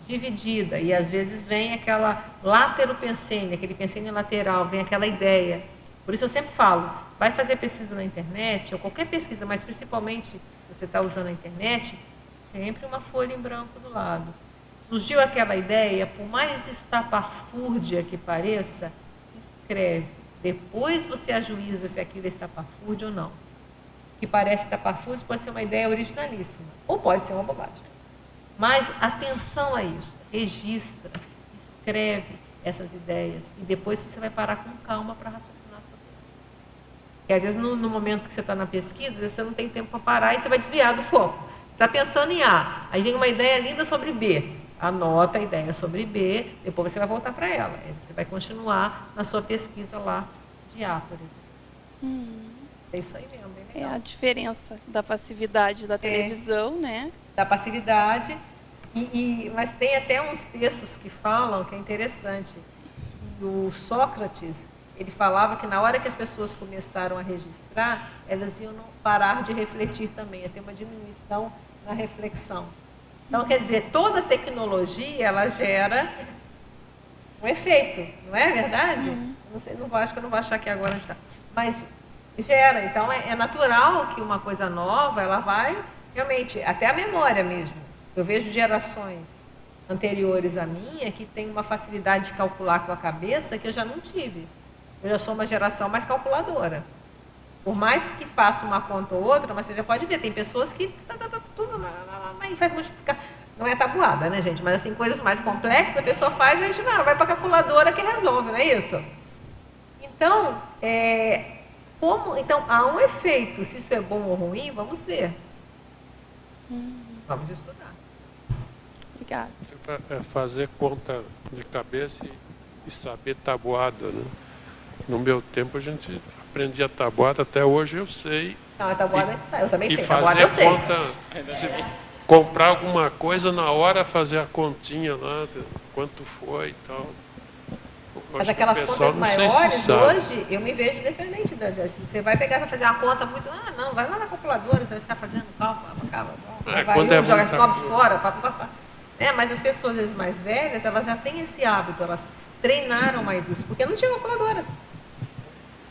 dividida, e às vezes vem aquela lateropensene, aquele pensene lateral, vem aquela ideia. Por isso eu sempre falo, vai fazer pesquisa na internet, ou qualquer pesquisa, mas principalmente se você está usando a internet, sempre uma folha em branco do lado. Surgiu aquela ideia, por mais estapafúrdia que pareça, escreve. Depois você ajuiza se aquilo é estapafúrdia ou não. O que parece estapafúrdia pode ser uma ideia originalíssima, ou pode ser uma bobagem. Mas atenção a isso, registra, escreve essas ideias, e depois você vai parar com calma para raciocinar. Porque às vezes no momento que você está na pesquisa, às vezes você não tem tempo para parar e você vai desviar do foco. Está pensando em A, aí vem uma ideia linda sobre B. Anota a ideia sobre B, depois você vai voltar para ela. Aí você vai continuar na sua pesquisa lá de A, por exemplo. É isso aí mesmo, bem legal. É a diferença da passividade da televisão, né? Da passividade, mas tem até uns textos que falam que é interessante. O Sócrates, ele falava que na hora que as pessoas começaram a registrar, elas iam parar de refletir também, ia ter uma diminuição na reflexão. Então, quer dizer, toda tecnologia, ela gera um efeito, não é verdade? Não sei, acho que eu não vou achar aqui agora onde está. Mas gera, então é natural que uma coisa nova, ela vai, realmente, até a memória mesmo. Eu vejo gerações anteriores à minha que tem uma facilidade de calcular com a cabeça que eu já não tive. Eu já sou uma geração mais calculadora. Por mais que faça uma conta ou outra, mas você já pode ver, tem pessoas que tudo e faz multiplicar. Não é tabuada, né, gente? Mas assim, coisas mais complexas, a pessoa faz e a gente vai para a calculadora que resolve, não é isso? Então, então, há um efeito. Se isso é bom ou ruim, vamos ver. Vamos estudar. Obrigada. Fazer conta de cabeça e saber tabuada, né? No meu tempo a gente aprendia tabuada, até hoje eu sei. Não, a tabuada a gente sabe, eu também sei. E fazer conta, se comprar alguma coisa na hora, fazer a continha lá, quanto foi e tal. Mas aquelas contas maiores, hoje, eu me vejo independente. Você vai pegar para fazer uma conta muito... não, vai lá na calculadora, você vai ficar fazendo cálculo, vai jogar as nobres fora, mas as pessoas, às vezes, mais velhas, elas já têm esse hábito, elas treinaram mais isso, porque não tinha calculadora.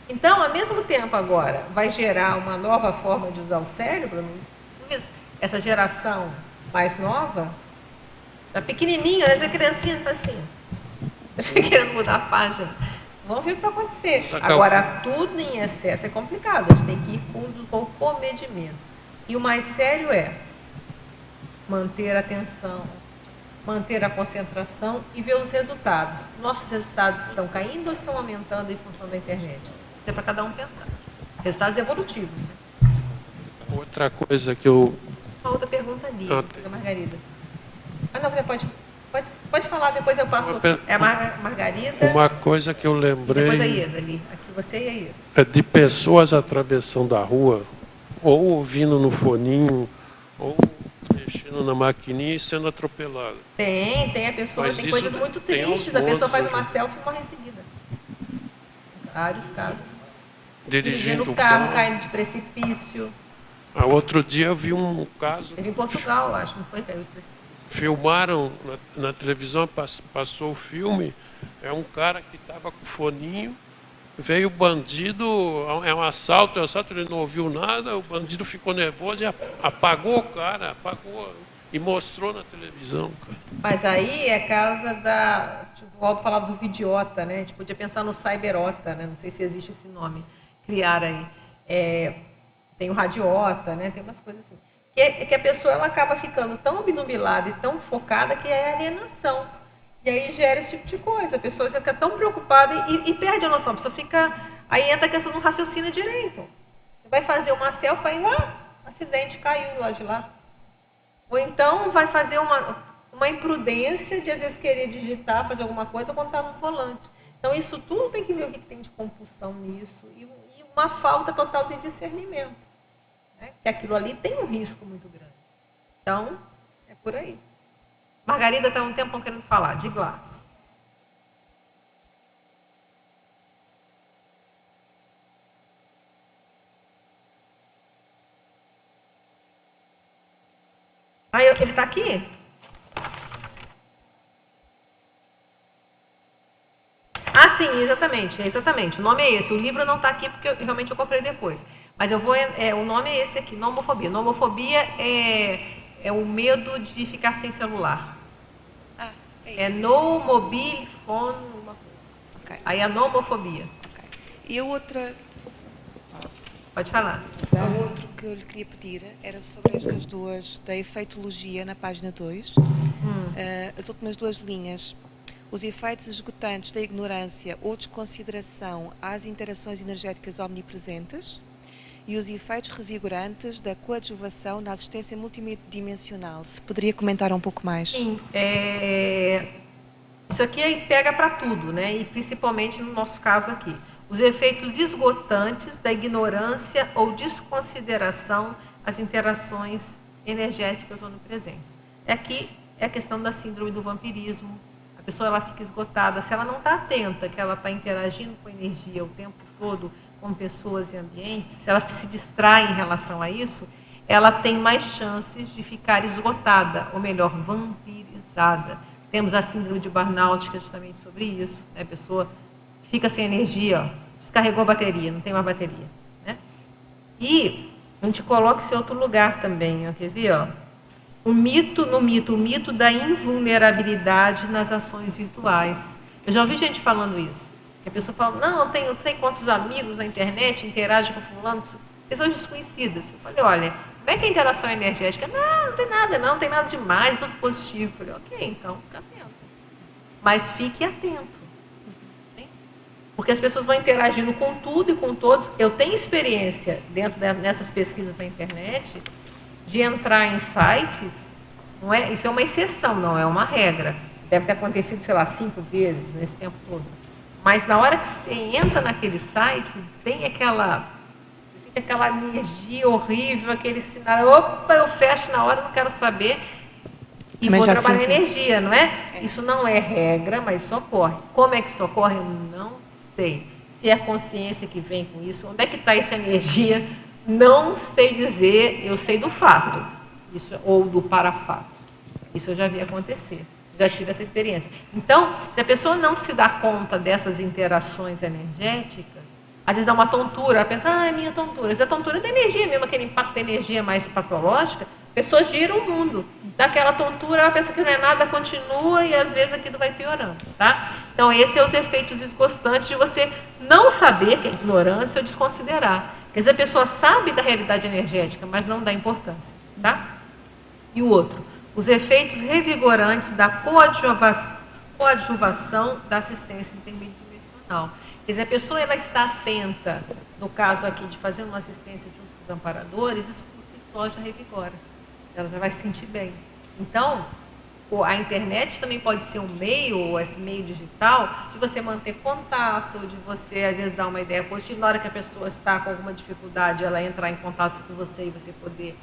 Então, ao mesmo tempo agora, vai gerar uma nova forma de usar o cérebro, essa geração mais nova, tá pequenininha, essa criancinha faz assim, tá querendo mudar a página. Vamos ver o que vai acontecer. Agora, tudo em excesso é complicado, a gente tem que ir com o comedimento. E o mais sério é manter a atenção, manter a concentração e ver os resultados. Nossos resultados estão caindo ou estão aumentando em função da internet? Isso é para cada um pensar. Resultados evolutivos. Né? Outra coisa que eu... Uma outra pergunta ali, da Margarida. Não, você pode falar, depois eu passo. É a Margarida. Uma coisa que eu lembrei... Depois a Ieda ali. Aqui você e a Ieda. É de pessoas atravessando a rua, ou ouvindo no foninho, ou mexendo na maquininha e sendo atropelado. Tem a pessoa, tem coisas muito tristes, a pessoa faz uma selfie e morre em seguida. Vários casos. Dirigindo o carro, caindo de precipício. Outro dia eu vi um caso... Teve em Portugal, acho, não foi? Filmaram na televisão, passou o filme, é um cara que estava com foninho, veio o bandido, é um assalto, ele não ouviu nada, o bandido ficou nervoso e apagou o cara, e mostrou na televisão, cara. Mas aí é causa da... O Aldo falava do vidiota, né? A gente podia pensar no cyberota, né? Não sei se existe esse nome. Criaram aí. Tem o radiota, né? Tem umas coisas assim. Que a pessoa ela acaba ficando tão obnubilada e tão focada que é alienação. E aí gera esse tipo de coisa. A pessoa fica tão preocupada e perde a noção. A pessoa fica... Aí entra a questão do raciocínio direito. Você vai fazer uma selfie, aí, acidente, caiu lá de lá. Ou então vai fazer uma imprudência de, às vezes, querer digitar, fazer alguma coisa quando está no volante. Então, isso tudo tem que ver o que tem de compulsão nisso e uma falta total de discernimento. Né? Que aquilo ali tem um risco muito grande. Então, é por aí. Margarida está um tempão querendo falar. Diga lá. Ele está aqui? Sim, exatamente. O nome é esse. O livro não está aqui porque realmente eu comprei depois. Mas o nome é esse aqui, nomofobia. Nomofobia é o medo de ficar sem celular. É no mobile phone. Okay. Aí a nomofobia. Okay. E a outra... Pode falar. O outro que eu lhe queria pedir era sobre estas duas, da efeitologia na página 2. As últimas duas linhas. Os efeitos esgotantes da ignorância ou desconsideração às interações energéticas omnipresentes e os efeitos revigorantes da coadjuvação na assistência multidimensional. Se poderia comentar um pouco mais? Sim. Isso aqui pega para tudo, né? E principalmente no nosso caso aqui. Os efeitos esgotantes da ignorância ou desconsideração às interações energéticas onipresentes. Aqui é a questão da síndrome do vampirismo. A pessoa ela fica esgotada. Se ela não está atenta que ela está interagindo com energia o tempo todo, com pessoas e ambientes, se ela se distrai em relação a isso, ela tem mais chances de ficar esgotada, ou melhor, vampirizada. Temos a síndrome de burnout, que é justamente sobre isso. Né? A pessoa fica sem energia, descarregou a bateria, não tem mais bateria. Né? E a gente coloca esse outro lugar também, ó, quer ver? Ó? O mito da invulnerabilidade nas ações virtuais. Eu já ouvi gente falando isso. A pessoa fala, não tenho não sei quantos amigos na internet, interage com fulano, pessoas desconhecidas. Eu falei, olha, como é que é a interação energética? Não tem nada, não tem nada demais, tudo positivo. Eu falei, ok, então fica atento. Mas fique atento. Porque as pessoas vão interagindo com tudo e com todos. Eu tenho experiência dentro dessas pesquisas na internet de entrar em sites, não é, isso é uma exceção, não é uma regra. Deve ter acontecido, sei lá, 5 vezes nesse tempo todo. Mas na hora que você entra naquele site, tem aquela energia horrível, aquele sinal, opa, eu fecho na hora, não quero saber. E Também vou já trabalhar senti. energia, não é? Isso não é regra, mas socorre. Como é que socorre? Eu não sei. Se é a consciência que vem com isso, onde é que está essa energia? Não sei dizer, eu sei do fato, isso, ou do parafato. Isso eu já vi acontecer, já tive essa experiência. Então, se a pessoa não se dá conta dessas interações energéticas, às vezes dá uma tontura, ela pensa, é minha tontura. Mas a tontura é da energia mesmo, aquele impacto da energia mais patológica, a pessoa gira o mundo. Daquela tontura, ela pensa que não é nada, continua e às vezes aquilo vai piorando, tá? Então, esses são os efeitos desgostantes de você não saber, que é ignorância, ou desconsiderar. Quer dizer, a pessoa sabe da realidade energética, mas não dá importância, tá? E o outro, os efeitos revigorantes da coadjuvação da assistência interdimensional. Quer dizer, a pessoa ela está atenta, no caso aqui de fazer uma assistência junto com os amparadores, isso por si só já revigora. Ela já vai se sentir bem. Então, a internet também pode ser um meio, ou esse meio digital, de você manter contato, de você, às vezes, dar uma ideia positiva. Na hora que a pessoa está com alguma dificuldade, ela entrar em contato com você e você poder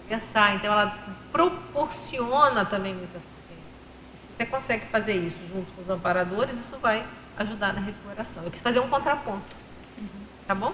conversar. Então, ela proporciona também muita assistência. Se você consegue fazer isso junto com os amparadores, isso vai ajudar na recuperação. Eu quis fazer um contraponto. Tá bom?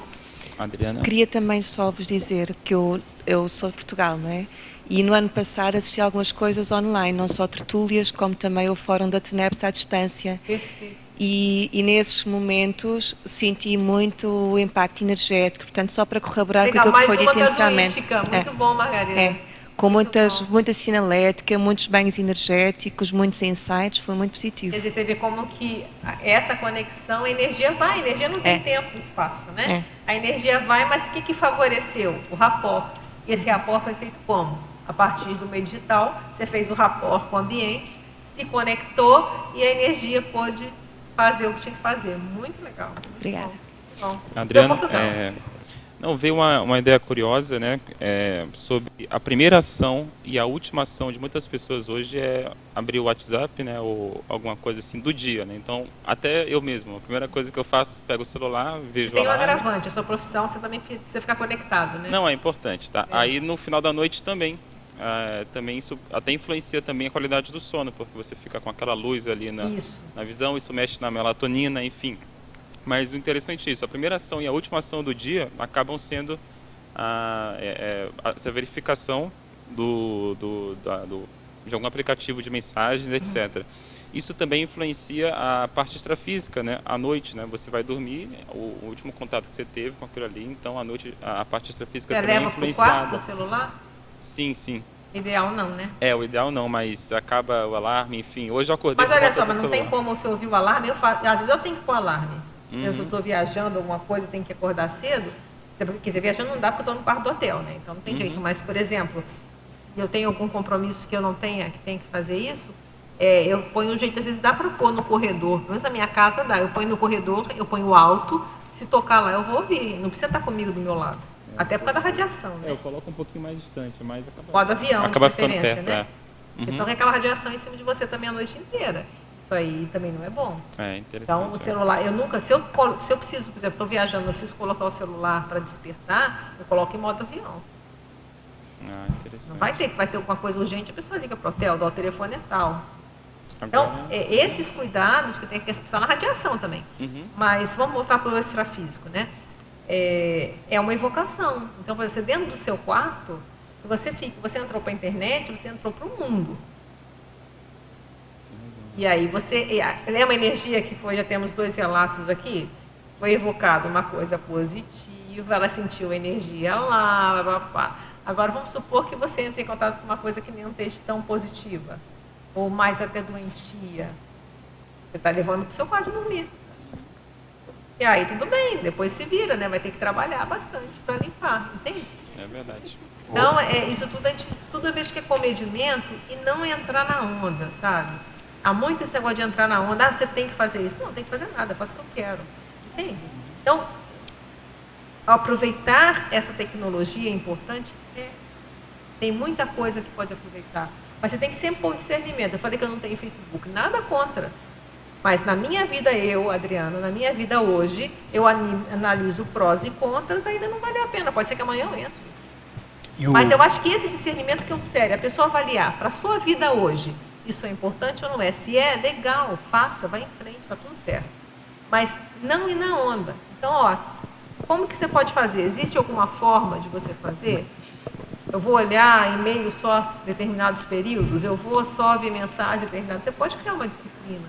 Adriana? Queria também só vos dizer que eu sou de Portugal, não é? E no ano passado assisti a algumas coisas online, não só tertúlias, como também o Fórum da TENEPS à distância. Perfeito. E nesses momentos senti muito o impacto energético, portanto, só para corroborar com Legal, aquilo que mais foi dito uma inicialmente. casuística. Muito bom, Margarida. Com Muito muita sinalética, muitos banhos energéticos, muitos insights, foi muito positivo. Quer dizer, você vê como que essa conexão, a energia vai, a energia não tem tempo e espaço, né? A energia vai, mas o que favoreceu? O rapport. E esse rapport foi feito como? A partir do meio digital, você fez o rapport com o ambiente, se conectou e a energia pôde fazer o que tinha que fazer. Muito legal. Muito Obrigada. Bom. Adriana, não, veio uma ideia curiosa, né, sobre a primeira ação e a última ação de muitas pessoas hoje é abrir o WhatsApp, né, ou alguma coisa assim do dia, né? Então, até eu mesmo, a primeira coisa que eu faço, pego o celular, vejo tem um alarme. agravante, a sua profissão, você também precisa ficar conectado, né? Não, é importante, tá? Aí no final da noite também, também isso até influencia também a qualidade do sono, porque você fica com aquela luz ali na visão, isso mexe na melatonina, enfim. Mas o interessante é isso, a primeira ação e a última ação do dia acabam sendo essa verificação de algum aplicativo de mensagens, etc. Isso também influencia a parte extrafísica, né? À noite, né? Você vai dormir, o último contato que você teve com aquilo ali, então à noite a parte extrafísica também é influenciada. Você leva pro quarto do celular? Sim, sim. Ideal não, né? O ideal não, mas acaba o alarme, enfim. Hoje eu acordei. Mas olha só, mas não tem como você ouvir o alarme, às vezes eu tenho que pôr alarme. Eu estou viajando, alguma coisa, tenho que acordar cedo. Porque você viajando não dá porque eu estou no quarto do hotel, né? Então não tem jeito. Mas, por exemplo, se eu tenho algum compromisso que eu não tenha, que tem que fazer isso, eu ponho um jeito, às vezes dá para pôr no corredor. Pelo menos na minha casa dá. Eu ponho no corredor, eu ponho alto, se tocar lá eu vou ouvir. Não precisa estar comigo do meu lado. Até por causa da radiação, né? Eu coloco um pouquinho mais distante, mas modo avião, acaba de ficando preferência, perto, né? Senão tem aquela radiação em cima de você também a noite inteira. Isso aí também não é bom. Interessante. Então, o celular, eu nunca, se eu preciso, por exemplo, estou viajando, eu preciso colocar o celular para despertar, eu coloco em modo avião. Interessante. Não vai ter alguma coisa urgente, a pessoa liga para o hotel, dá o telefone e tal. Então, esses cuidados que tem que pensar na radiação também. Mas vamos voltar para o extrafísico, né? É uma evocação. Então, você dentro do seu quarto, você entrou para a internet, você entrou para o mundo. E aí lembra a energia que já temos 2 relatos aqui? Foi evocada uma coisa positiva, ela sentiu energia lá, blá, blá, blá. Agora vamos supor que você entre em contato com uma coisa que não esteja tão positiva, ou mais até doentia. Você está levando para o seu quarto dormir. E aí tudo bem, depois se vira, né? Vai ter que trabalhar bastante para limpar, entende? É verdade. Então, isso tudo, toda vez que é comedimento e não entrar na onda, sabe? Há muito esse negócio de entrar na onda, você tem que fazer isso. Não tem que fazer nada, eu faço o que eu quero. Entende? Então, aproveitar essa tecnologia é importante? Tem muita coisa que pode aproveitar. Mas você tem que sempre pôr discernimento. Eu falei que eu não tenho Facebook, nada contra. Mas na minha vida, Adriana, na minha vida hoje, eu analiso prós e contras, ainda não vale a pena. Pode ser que amanhã eu entre. Mas eu acho que esse discernimento que é o sério, a pessoa avaliar para a sua vida hoje, isso é importante ou não é? Se é, legal, faça, vai em frente, está tudo certo. Mas não ir na onda. Então, ó, como que você pode fazer? Existe alguma forma de você fazer? Eu vou olhar e-mail só determinados períodos, eu vou só ver mensagem determinada. Você pode criar uma disciplina.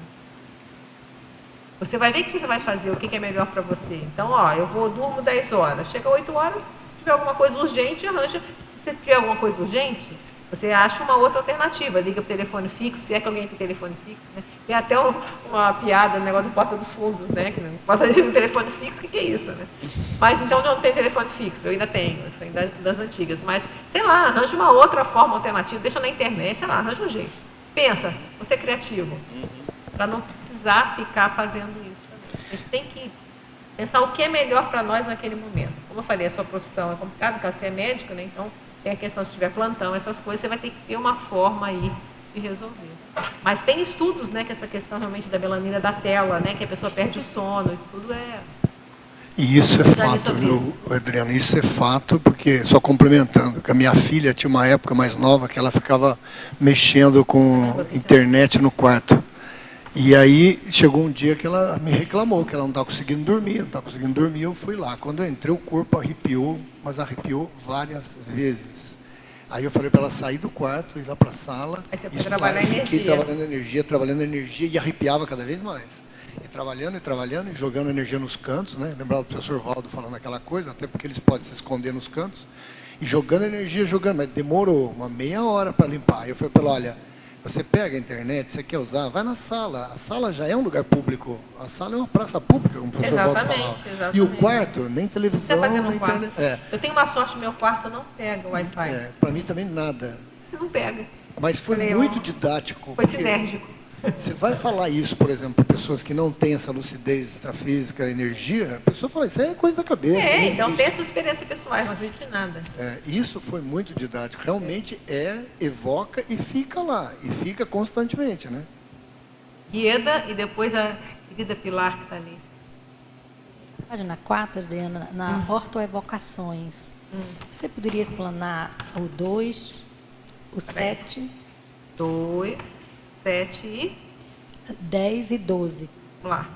Você vai ver o que você vai fazer, o que é melhor para você. Então, ó, eu durmo 10 horas, chega 8 horas, se tiver alguma coisa urgente, arranja. Se você tiver alguma coisa urgente, você acha uma outra alternativa, liga para o telefone fixo, se é que alguém tem telefone fixo, né? Tem até uma piada no negócio do porta dos fundos, né? Que não porta de telefone fixo, o que é isso, né? Mas então não tem telefone fixo, eu ainda tenho, eu sou ainda das antigas, mas sei lá, arranja uma outra forma alternativa, deixa na internet, sei lá, arranja um jeito. Pensa, você é criativo, para não precisar ficar fazendo isso também. A gente tem que pensar o que é melhor para nós naquele momento. Como eu falei, a sua profissão é complicada, porque você é médico, né? Então tem a questão, se tiver plantão, essas coisas, você vai ter que ter uma forma aí de resolver. Mas tem estudos, né, que essa questão realmente da melanina da tela, né, que a pessoa perde o sono, isso tudo é... E isso é fato, viu, Adriano? Isso é fato, porque, só complementando, que a minha filha tinha uma época mais nova que ela ficava mexendo com internet no quarto. E aí chegou um dia que ela me reclamou que ela não estava conseguindo dormir, eu fui lá. Quando eu entrei, o corpo arrepiou, mas arrepiou várias vezes. Aí eu falei para ela sair do quarto, ir lá para a sala. Aí você foi trabalhar energia. Fiquei trabalhando energia e arrepiava cada vez mais. E trabalhando e jogando energia nos cantos, né? Lembrava do professor Valdo falando aquela coisa, até porque eles podem se esconder nos cantos. E jogando energia, mas demorou uma meia hora para limpar. Aí eu falei para ela, olha, você pega a internet, você quer usar, vai na sala. A sala já é um lugar público. A sala é uma praça pública, como o professor Valdo falava. Exatamente. E o quarto, nem televisão, nem internet. Eu tenho uma sorte, meu quarto não pega o Wi-Fi. Para mim também nada. Não pega. Mas foi muito didático. Foi sinérgico. Você vai falar isso, por exemplo, para pessoas que não têm essa lucidez extrafísica, energia, a pessoa fala, isso é coisa da cabeça. Então tem sua experiência pessoal, não acredito em nada. Isso foi muito didático. Realmente evoca e fica lá. E fica constantemente, né? Ieda e depois a querida Pilar que está ali. Página 4, Adriana, na ortoevocações. Você poderia explanar o 2, o 7? 2, 7 e... 10 e 12. Vamos lá.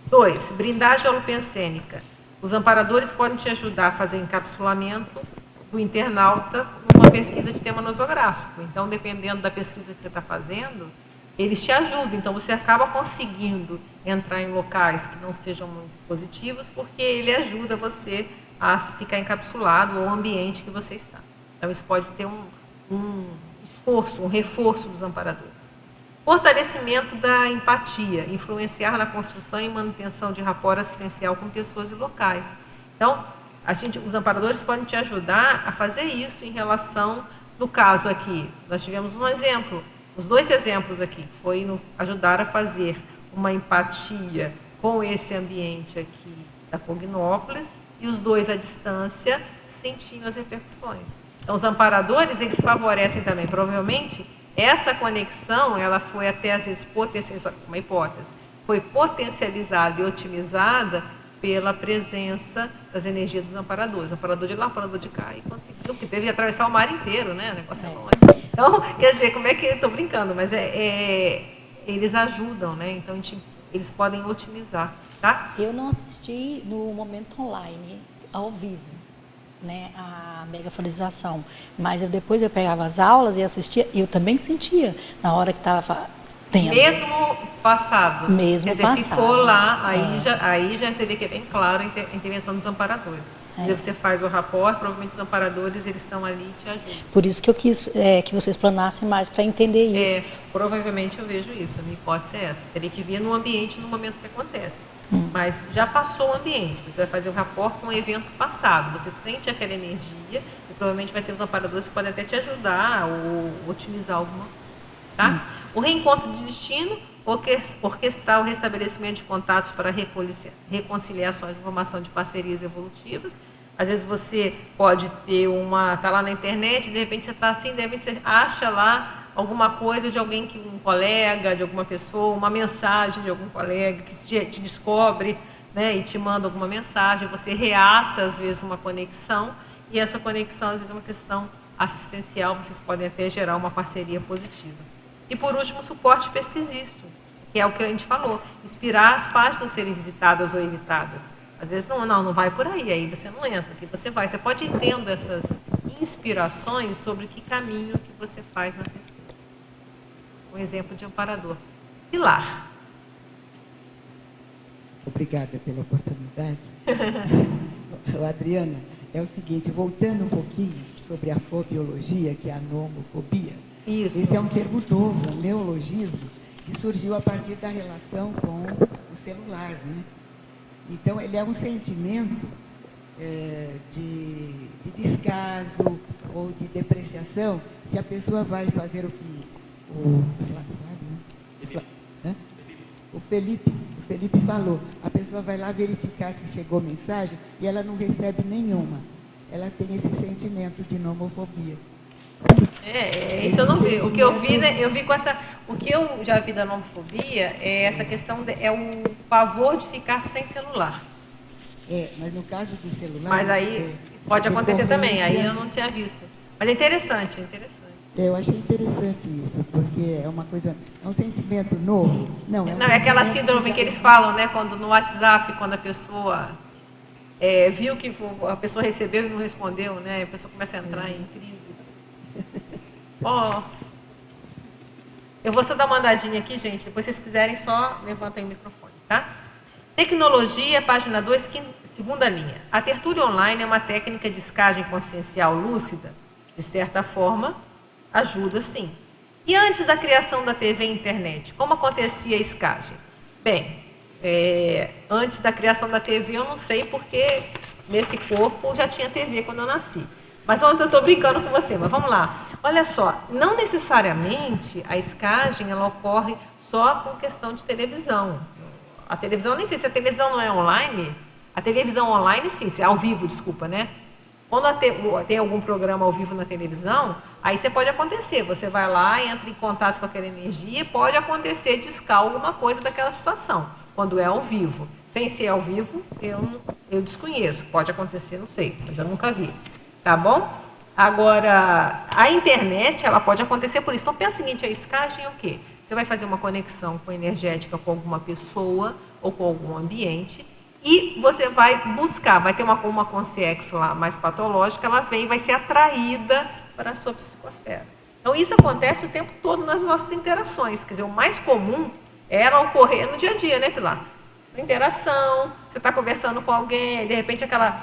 2. Blindagem holopensênica. Os amparadores podem te ajudar a fazer o encapsulamento do internauta numa pesquisa de tema nosográfico. Então, dependendo da pesquisa que você está fazendo, eles te ajudam. Então, você acaba conseguindo entrar em locais que não sejam muito positivos, porque ele ajuda você a ficar encapsulado ou ambiente que você está. Então, isso pode ter um esforço, um reforço dos amparadores. Fortalecimento da empatia, influenciar na construção e manutenção de rapport assistencial com pessoas e locais. Então, os amparadores podem te ajudar a fazer isso em relação, no caso aqui, nós tivemos um exemplo, os 2 exemplos aqui, foi ajudar a fazer uma empatia com esse ambiente aqui da Cognópolis, e os 2 à distância sentindo as repercussões. Então, os amparadores, eles favorecem também, provavelmente, essa conexão, ela foi até às vezes potencializada, uma hipótese, foi potencializada e otimizada pela presença das energias dos amparadores. O amparador de lá, o amparador de cá, e conseguiu, porque teve que atravessar o mar inteiro, né? O negócio é longe. Então, quer dizer, como é que... Estou brincando, mas eles ajudam, né? Então, eles podem otimizar, tá? Eu não assisti no momento online, ao vivo, né, a megafonização, mas depois eu pegava as aulas e assistia, eu também sentia na hora que estava tendo. Mesmo passado. Mesmo quer dizer, passado. Ficou lá, aí já você vê que é bem claro a intervenção dos amparadores. Você faz o rapport, provavelmente os amparadores eles estão ali e te ajudam. Por isso que eu quis que você explanasse mais para entender isso. Provavelmente eu vejo isso, a minha hipótese é essa. Teria que vir no ambiente no momento que acontece. Mas já passou o ambiente, você vai fazer o rapport com um evento passado, você sente aquela energia e provavelmente vai ter os amparadores que podem até te ajudar ou otimizar alguma coisa. Tá? O reencontro de destino, orquestrar o restabelecimento de contatos para reconciliações e formação de parcerias evolutivas. Às vezes você pode ter está lá na internet, de repente você está assim, de repente você acha lá alguma coisa de alguém, um colega, de alguma pessoa, uma mensagem de algum colega que te descobre, né, e te manda alguma mensagem, você reata às vezes uma conexão, e essa conexão, às vezes, é uma questão assistencial, vocês podem até gerar uma parceria positiva. E, por último, o suporte pesquisístico, que é o que a gente falou, inspirar as páginas a serem visitadas ou evitadas. Às vezes, não vai por aí você não entra, aqui você vai. Você pode ir tendo essas inspirações sobre que caminho que você faz na pesquisa. Um exemplo de amparador. Pilar. Obrigada pela oportunidade. Adriana, é o seguinte, voltando um pouquinho sobre a fobiologia, que é a nomofobia. Isso. Esse é um termo novo, um neologismo, que surgiu a partir da relação com o celular, né? Então, ele é um sentimento de descaso ou de depreciação, se a pessoa vai fazer o que o Felipe falou, a pessoa vai lá verificar se chegou mensagem e ela não recebe nenhuma. Ela tem esse sentimento de nomofobia. Isso eu não vi. O que eu vi, né, o que eu já vi da nomofobia é essa questão, é o pavor de ficar sem celular. Mas no caso do celular... Mas aí pode acontecer também, aí eu não tinha visto. Mas é interessante, Eu achei interessante isso, porque é uma coisa, é um sentimento novo. Não, é aquela síndrome que eles falam, né, quando no WhatsApp, quando a pessoa viu que a pessoa recebeu e não respondeu, né, a pessoa começa a entrar em crise. Eu vou só dar uma andadinha aqui, gente, depois se vocês quiserem só levantem o microfone, tá? Tecnologia, página 2, segunda linha. A tertúlia online é uma técnica de escagem consciencial lúcida, de certa forma, ajuda sim. E antes da criação da TV e internet, como acontecia a escagem? Bem, antes da criação da TV eu não sei porque nesse corpo já tinha TV quando eu nasci. Mas ontem eu estou brincando com você, mas vamos lá. Olha só, não necessariamente a escagem ela ocorre só com questão de televisão. A televisão, nem sei se a televisão não é online. A televisão online sim, se é ao vivo, desculpa, né? Quando tem algum programa ao vivo na televisão, aí você pode acontecer. Você vai lá, entra em contato com aquela energia, pode acontecer discar alguma coisa daquela situação, quando é ao vivo. Sem ser ao vivo, eu desconheço. Pode acontecer, não sei, mas eu nunca vi. Tá bom? Agora, a internet, ela pode acontecer por isso. Então, pensa o seguinte, a escagem é o quê? Você vai fazer uma conexão energética com alguma pessoa ou com algum ambiente e você vai buscar, vai ter uma consciência lá mais patológica, ela vem e vai ser atraída para a sua psicosfera. Então, isso acontece o tempo todo nas nossas interações. Quer dizer, o mais comum era ocorrer no dia a dia, né, Pilar? Interação, você está conversando com alguém, de repente aquela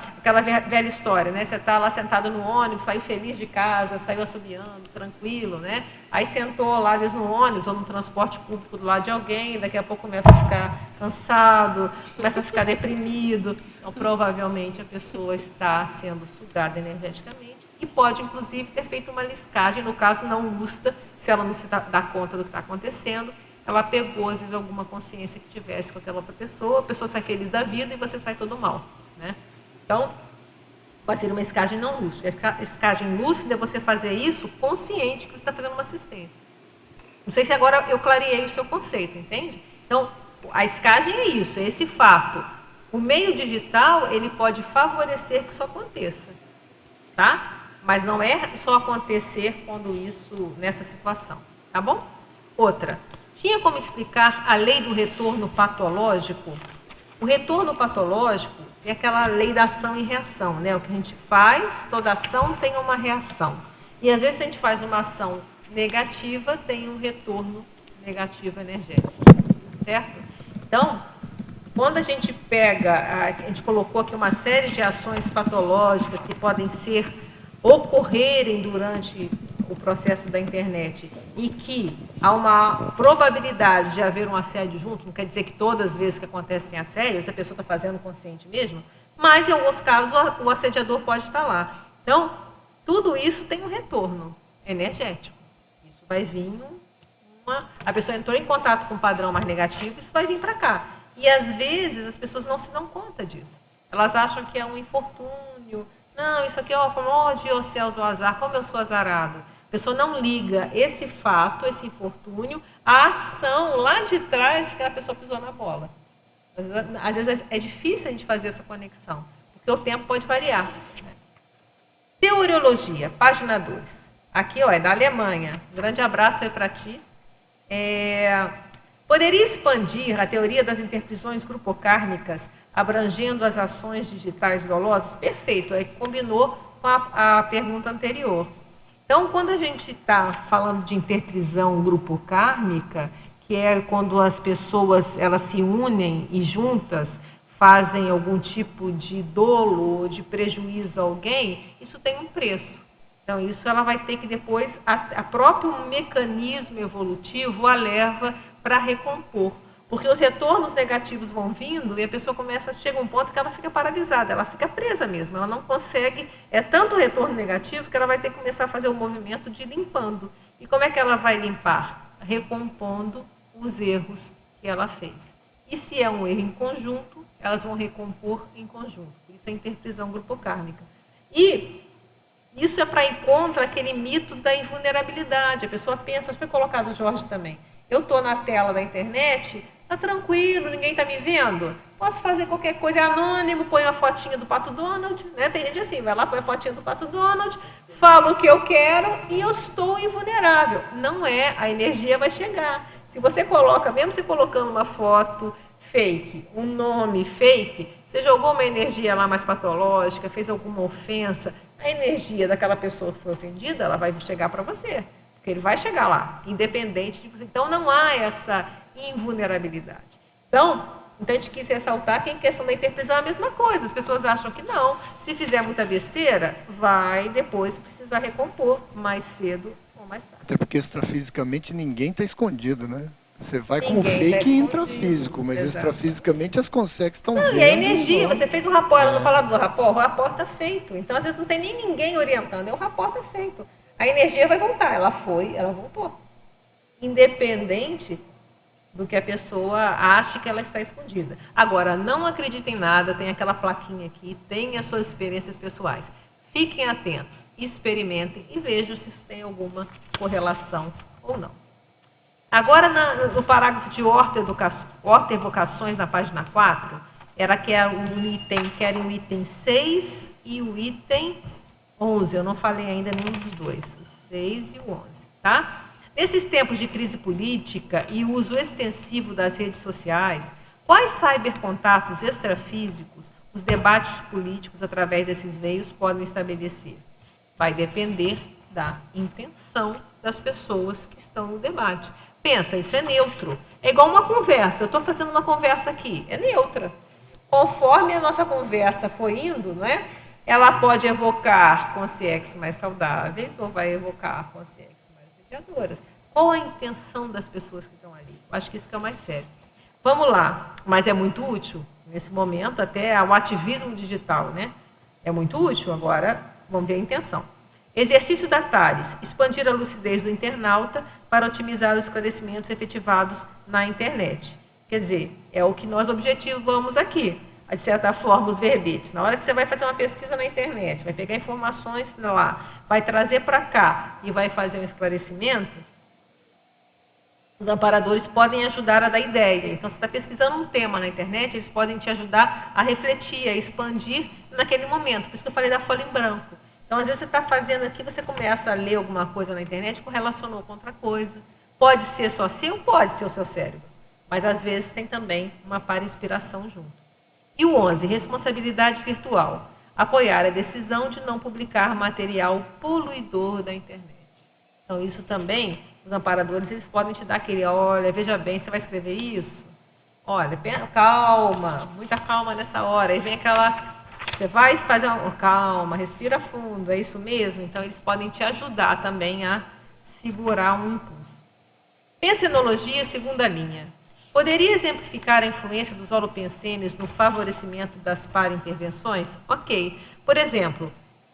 velha história, né? Você está lá sentado no ônibus, saiu feliz de casa, saiu assobiando, tranquilo, né? Aí sentou lá, às vezes, no ônibus ou no transporte público do lado de alguém, daqui a pouco começa a ficar cansado, começa a ficar deprimido. Então, provavelmente, a pessoa está sendo sugada energeticamente e pode, inclusive, ter feito uma liscagem, no caso, não lúcida, se ela não se dá conta do que está acontecendo. Ela pegou, às vezes, alguma consciência que tivesse com aquela outra pessoa, a pessoa sai feliz da vida e você sai todo mal, né? Então, vai ser uma escagem não lúcida. A escagem lúcida é você fazer isso consciente que você está fazendo uma assistência. Não sei se agora eu clareei o seu conceito, entende? Então, a escagem é isso, é esse fato. O meio digital, ele pode favorecer que isso aconteça, tá? Mas não é só acontecer quando isso, nessa situação, tá bom? Outra. Tinha como explicar a lei do retorno patológico? O retorno patológico é aquela lei da ação e reação, né? O que a gente faz, toda ação tem uma reação. E às vezes se a gente faz uma ação negativa, tem um retorno negativo energético, certo? Então, quando a gente pega, a gente colocou aqui uma série de ações patológicas que podem ocorrerem durante o processo da internet e que há uma probabilidade de haver um assédio junto, não quer dizer que todas as vezes que acontece tem assédio, essa pessoa está fazendo consciente mesmo, mas em alguns casos o assediador pode estar lá. Então, tudo isso tem um retorno energético. Isso vai vir a pessoa entrou em contato com um padrão mais negativo, isso vai vir para cá. E às vezes as pessoas não se dão conta disso. Elas acham que é um infortúnio. Não, isso aqui é o Deus, céus, o azar, como eu sou azarado. A pessoa não liga esse fato, esse infortúnio, à ação lá de trás que a pessoa pisou na bola. Às vezes é difícil a gente fazer essa conexão, porque o tempo pode variar. Meteorologia, página 2. Aqui, ó, é da Alemanha. Um grande abraço aí para ti. Poderia expandir a teoria das interprisões grupocármicas, abrangendo as ações digitais dolosas? Perfeito, aí combinou com a pergunta anterior. Então, quando a gente está falando de interprisão grupocármica, que é quando as pessoas elas se unem e juntas fazem algum tipo de dolo ou de prejuízo a alguém, isso tem um preço. Então, isso ela vai ter que depois, a próprio mecanismo evolutivo a leva para recompor. Porque os retornos negativos vão vindo e a pessoa chega a um ponto que ela fica paralisada, ela fica presa mesmo, ela não consegue, é tanto retorno negativo que ela vai ter que começar a fazer o movimento de limpando. E como é que ela vai limpar? Recompondo os erros que ela fez. E se é um erro em conjunto, elas vão recompor em conjunto. Isso é interprisão grupocármica. E isso é para ir contra aquele mito da invulnerabilidade. A pessoa pensa, foi colocado o Jorge também, eu estou na tela da internet, está tranquilo, ninguém está me vendo, posso fazer qualquer coisa, é anônimo, põe a fotinha do Pato Donald, né? Tem gente assim, vai lá, põe a fotinha do Pato Donald, falo o que eu quero e eu estou invulnerável. Não é, a energia vai chegar. Se você coloca, mesmo você colocando uma foto fake, um nome fake, você jogou uma energia lá mais patológica, fez alguma ofensa, a energia daquela pessoa que foi ofendida, ela vai chegar para você. Porque ele vai chegar lá, independente de... Então, não há essa invulnerabilidade. Então a gente quis ressaltar que em questão da interprisão é a mesma coisa. As pessoas acham que não. Se fizer muita besteira, vai depois precisar recompor mais cedo ou mais tarde. Até porque extrafisicamente ninguém está escondido, né? Você vai como fake e intrafísico, mas extrafisicamente as consegues estão vendo. E a energia, você fez um rapport, ela não fala do rapport, o rapport está feito. Então, às vezes, não tem nem ninguém orientando, o rapport está feito. A energia vai voltar, ela foi, ela voltou. Independente do que a pessoa ache que ela está escondida. Agora, não acredite em nada, tem aquela plaquinha aqui, tem as suas experiências pessoais. Fiquem atentos, experimentem e vejam se isso tem alguma correlação ou não. Agora, no parágrafo de horta-evocações, na página 4, era querem o item 6 e o item 11, eu não falei ainda nenhum dos dois, o 6 e o 11, tá? Nesses tempos de crise política e uso extensivo das redes sociais, quais cybercontatos extrafísicos os debates políticos através desses meios podem estabelecer? Vai depender da intenção das pessoas que estão no debate. Pensa, isso é neutro. É igual uma conversa, eu estou fazendo uma conversa aqui, é neutra. Conforme a nossa conversa for indo, não é? Ela pode evocar consciências mais saudáveis ou vai evocar consciências mais assediadoras. Qual a intenção das pessoas que estão ali? Eu acho que isso que é o mais sério. Vamos lá, mas é muito útil, nesse momento, até o ativismo digital, né? É muito útil, agora vamos ver a intenção. Exercício da TARES, expandir a lucidez do internauta para otimizar os esclarecimentos efetivados na internet. Quer dizer, é o que nós objetivamos aqui. De certa forma, os verbetes. Na hora que você vai fazer uma pesquisa na internet, vai pegar informações lá, vai trazer para cá e vai fazer um esclarecimento, os amparadores podem ajudar a dar ideia. Então, você está pesquisando um tema na internet, eles podem te ajudar a refletir, a expandir naquele momento. Por isso que eu falei da folha em branco. Então, às vezes, você está fazendo aqui, você começa a ler alguma coisa na internet, correlacionou com outra coisa. Pode ser só seu, pode ser o seu cérebro. Mas, às vezes, tem também uma para-inspiração junto. E o 11, responsabilidade virtual. Apoiar a decisão de não publicar material poluidor da internet. Então, isso também, os amparadores, eles podem te dar aquele, olha, veja bem, você vai escrever isso? Olha, calma, muita calma nessa hora. Aí vem aquela, você vai fazer uma, calma, respira fundo, é isso mesmo? Então, eles podem te ajudar também a segurar um impulso. Pensenologia, segunda linha. Poderia exemplificar a influência dos holopensênios no favorecimento das para-intervenções? Ok. Por exemplo,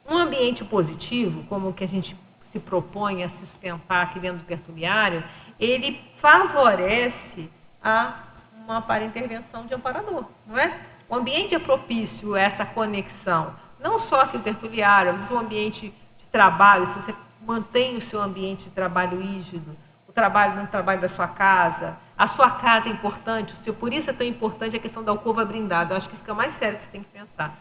um ambiente positivo, como o que a gente se propõe a sustentar aqui dentro do tertuliário, ele favorece uma para-intervenção de amparador, não é? O ambiente é propício a essa conexão. Não só aqui o tertuliário, às vezes o ambiente de trabalho, se você mantém o seu ambiente de trabalho rígido, o trabalho da sua casa, a sua casa é importante, por isso é tão importante a questão da alcova blindada. Eu acho que isso que é o mais sério que você tem que pensar.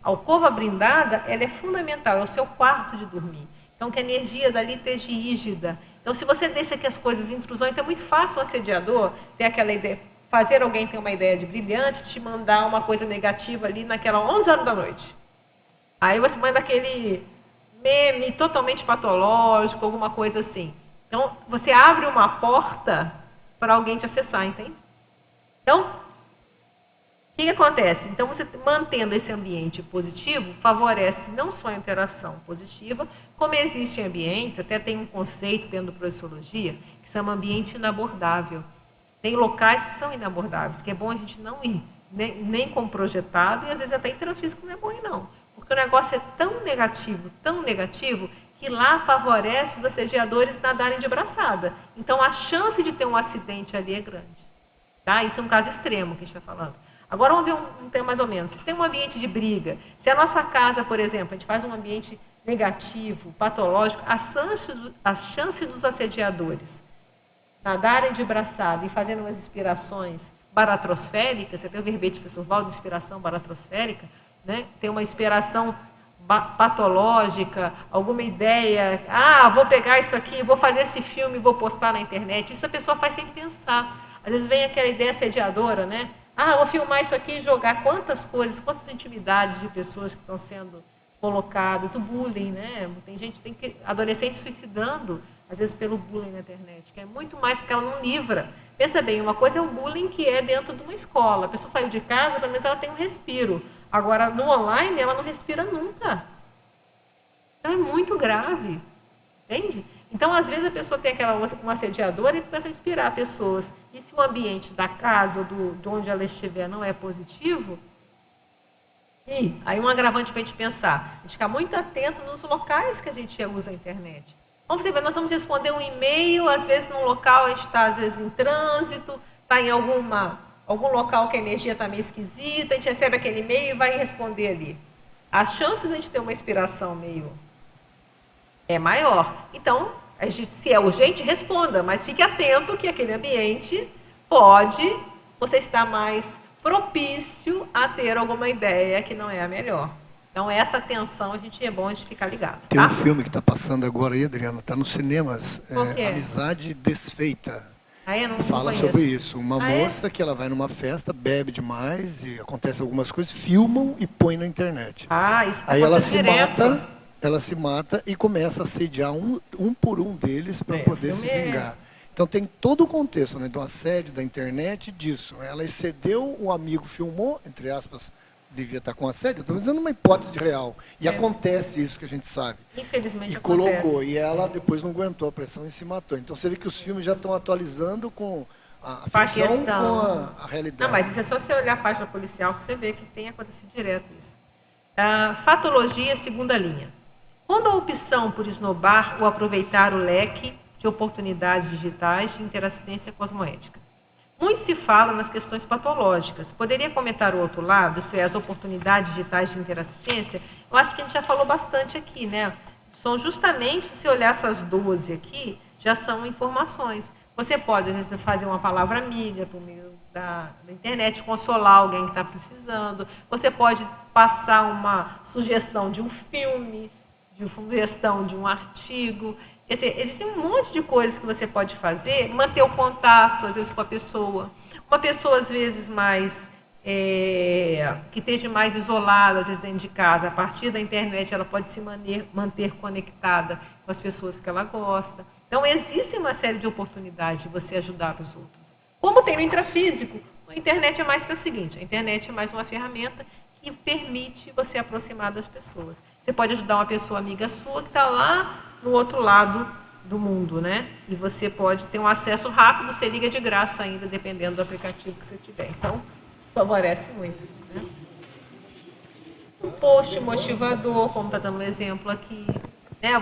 A alcova blindada, ela é fundamental, é o seu quarto de dormir. Então, que a energia dali esteja rígida. Então, se você deixa que as coisas intrusão, então é muito fácil o assediador ter aquela ideia, fazer alguém ter uma ideia de brilhante, te mandar uma coisa negativa ali naquela 11 horas da noite. Aí você manda aquele meme totalmente patológico, alguma coisa assim. Então, você abre uma porta para alguém te acessar, entende? Então, o que acontece? Então, você mantendo esse ambiente positivo, favorece não só a interação positiva, como existe ambiente, até tem um conceito dentro do Projeciologia, que se chama ambiente inabordável. Tem locais que são inabordáveis, que é bom a gente não ir, nem como projetado, e às vezes até intrafísico não é bom ir não. Porque o negócio é tão negativo, que lá favorece os assediadores nadarem de braçada. Então, a chance de ter um acidente ali é grande. Tá? Isso é um caso extremo que a gente está falando. Agora vamos ver um tema mais ou menos. Se tem um ambiente de briga, se a nossa casa, por exemplo, a gente faz um ambiente negativo, patológico, a chance dos assediadores nadarem de braçada e fazendo umas inspirações baratrosféricas, você tem o verbete do professor Valdo, inspiração baratrosférica, né? Tem uma inspiração patológica, alguma ideia, vou pegar isso aqui, vou fazer esse filme, vou postar na internet. Isso a pessoa faz sem pensar. Às vezes vem aquela ideia assediadora, né? Vou filmar isso aqui e jogar quantas coisas, quantas intimidades de pessoas que estão sendo colocadas, o bullying, né? Tem adolescentes suicidando, às vezes pelo bullying na internet, que é muito mais porque ela não livra. Pensa bem, uma coisa é o bullying que é dentro de uma escola. A pessoa saiu de casa, pelo menos ela tem um respiro. Agora, no online, ela não respira nunca. Então, é muito grave. Entende? Então, às vezes, a pessoa tem uma assediadora e começa a inspirar pessoas. E se o ambiente da casa ou de onde ela estiver não é positivo, aí um agravante para a gente pensar. A gente ficar muito atento nos locais que a gente usa a internet. Vamos ver, nós vamos responder um e-mail, às vezes num local a gente está, às vezes, em trânsito, está em algum local que a energia está meio esquisita, a gente recebe aquele e-mail e vai responder ali. A chance de a gente ter uma inspiração é maior. Então, se é urgente, responda, mas fique atento que aquele ambiente você está mais propício a ter alguma ideia que não é a melhor. Então, essa atenção é bom a gente ficar ligado. Tem um filme que está passando agora aí, Adriana, está nos cinemas, Amizade Desfeita. Fala sobre isso. Uma moça que ela vai numa festa, bebe demais e acontece algumas coisas, filmam e põem na internet. Isso aí ela se mata e começa a assediar um por um deles para poder se vingar. Então tem todo o contexto, né, do assédio, da internet, disso. Ela excedeu, um amigo filmou, entre aspas, devia estar com assédio, estou dizendo uma hipótese real. E acontece isso que a gente sabe. Infelizmente colocou, acontece. E ela depois não aguentou a pressão e se matou. Então você vê que os filmes já estão atualizando com a ficção com a realidade. Não, mas isso é só você olhar a página policial que você vê que tem acontecido direto isso. Fatologia, segunda linha. Quando a opção por esnobar ou aproveitar o leque de oportunidades digitais de interassistência cosmoética. Muito se fala nas questões patológicas. Poderia comentar o outro lado, isso é, as oportunidades digitais de interassistência? Eu acho que a gente já falou bastante aqui, né? São justamente, se você olhar essas 12 aqui, já são informações. Você pode, às vezes, fazer uma palavra amiga por meio da internet, consolar alguém que está precisando. Você pode passar uma sugestão de um filme, de uma sugestão de um artigo. Quer dizer, existem um monte de coisas que você pode fazer, manter o contato, às vezes, com a pessoa. Uma pessoa, às vezes, que esteja mais isolada, às vezes, dentro de casa, a partir da internet, ela pode se manter conectada com as pessoas que ela gosta. Então, existe uma série de oportunidades de você ajudar os outros. Como tem no intrafísico, a internet é mais para o seguinte, a internet é mais uma ferramenta que permite você aproximar das pessoas. Você pode ajudar uma pessoa amiga sua que está lá no outro lado do mundo, né? E você pode ter um acesso rápido, você liga de graça ainda, dependendo do aplicativo que você tiver. Então, isso favorece muito. Né? Um post motivador, como está dando um exemplo aqui. Né?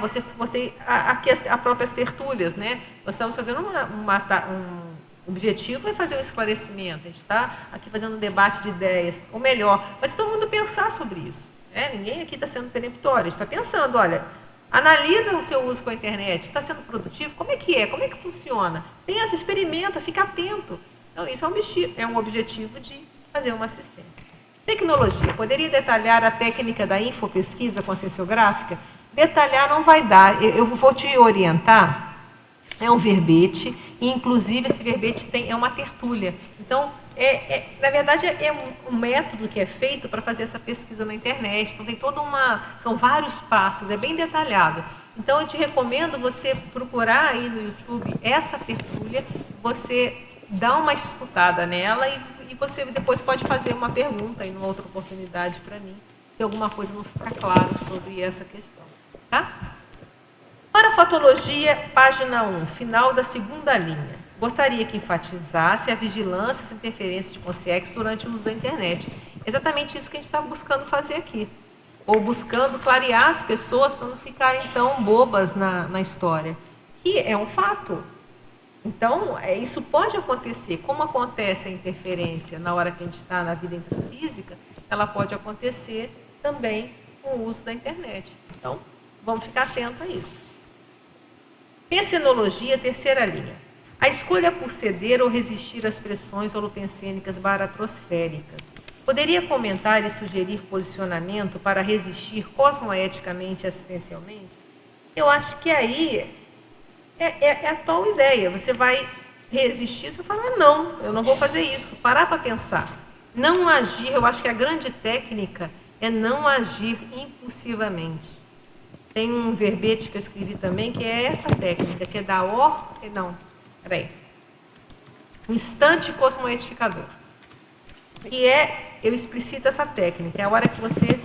Aqui as próprias tertúlias, né? Nós estamos fazendo um objetivo é fazer um esclarecimento. A gente está aqui fazendo um debate de ideias, ou melhor, mas todo mundo pensar sobre isso. Né? Ninguém aqui está sendo peremptório, a gente está pensando, olha, analisa o seu uso com a internet, está sendo produtivo, como é que funciona? Pensa, experimenta, fica atento. Então, isso é um objetivo de fazer uma assistência. Tecnologia. Poderia detalhar a técnica da infopesquisa conscienciográfica? Detalhar não vai dar. Eu vou te orientar. É um verbete, e inclusive esse verbete é uma tertúlia. Então, na verdade, é um método que é feito para fazer essa pesquisa na internet. Então, tem são vários passos, é bem detalhado. Então, eu te recomendo você procurar aí no YouTube essa tertúlia, você dá uma escutada nela e você depois pode fazer uma pergunta em uma outra oportunidade para mim, se alguma coisa não ficar claro sobre essa questão. Tá? Para a fatologia, página 1, final da segunda linha. Gostaria que enfatizasse a vigilância e as interferências de consciência durante o uso da internet. Exatamente isso que a gente está buscando fazer aqui. Ou buscando clarear as pessoas para não ficarem tão bobas na história. Que é um fato. Então, isso pode acontecer. Como acontece a interferência na hora que a gente está na vida intrafísica, ela pode acontecer também com o uso da internet. Então, vamos ficar atentos a isso. Pensenologia, terceira linha. A escolha por ceder ou resistir às pressões holopensênicas baratrosféricas. Poderia comentar e sugerir posicionamento para resistir cosmoeticamente e assistencialmente? Eu acho que aí é a tal ideia. Você vai resistir, você fala, não, eu não vou fazer isso. Parar para pensar. Não agir, eu acho que a grande técnica é não agir impulsivamente. Tem um verbete que eu escrevi também, que é essa técnica, que é da instante cosmoetificador. Que eu explicito essa técnica, é a hora que você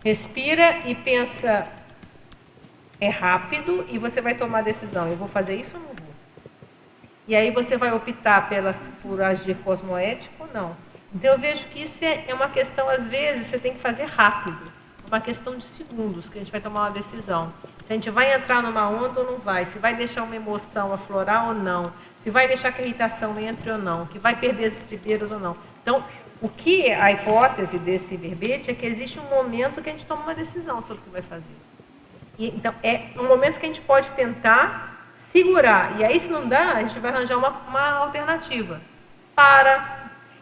respira e pensa, é rápido, e você vai tomar a decisão, eu vou fazer isso ou não vou? E aí você vai optar por agir cosmoético ou não. Então eu vejo que isso é uma questão, às vezes, você tem que fazer rápido. Uma questão de segundos que a gente vai tomar uma decisão. Se a gente vai entrar numa onda ou não vai, se vai deixar uma emoção aflorar ou não, se vai deixar que a irritação entre ou não, que vai perder as estribeiras ou não. Então, a hipótese desse verbete é que existe um momento que a gente toma uma decisão sobre o que vai fazer. Então, é um momento que a gente pode tentar segurar. E aí, se não dá, a gente vai arranjar uma alternativa.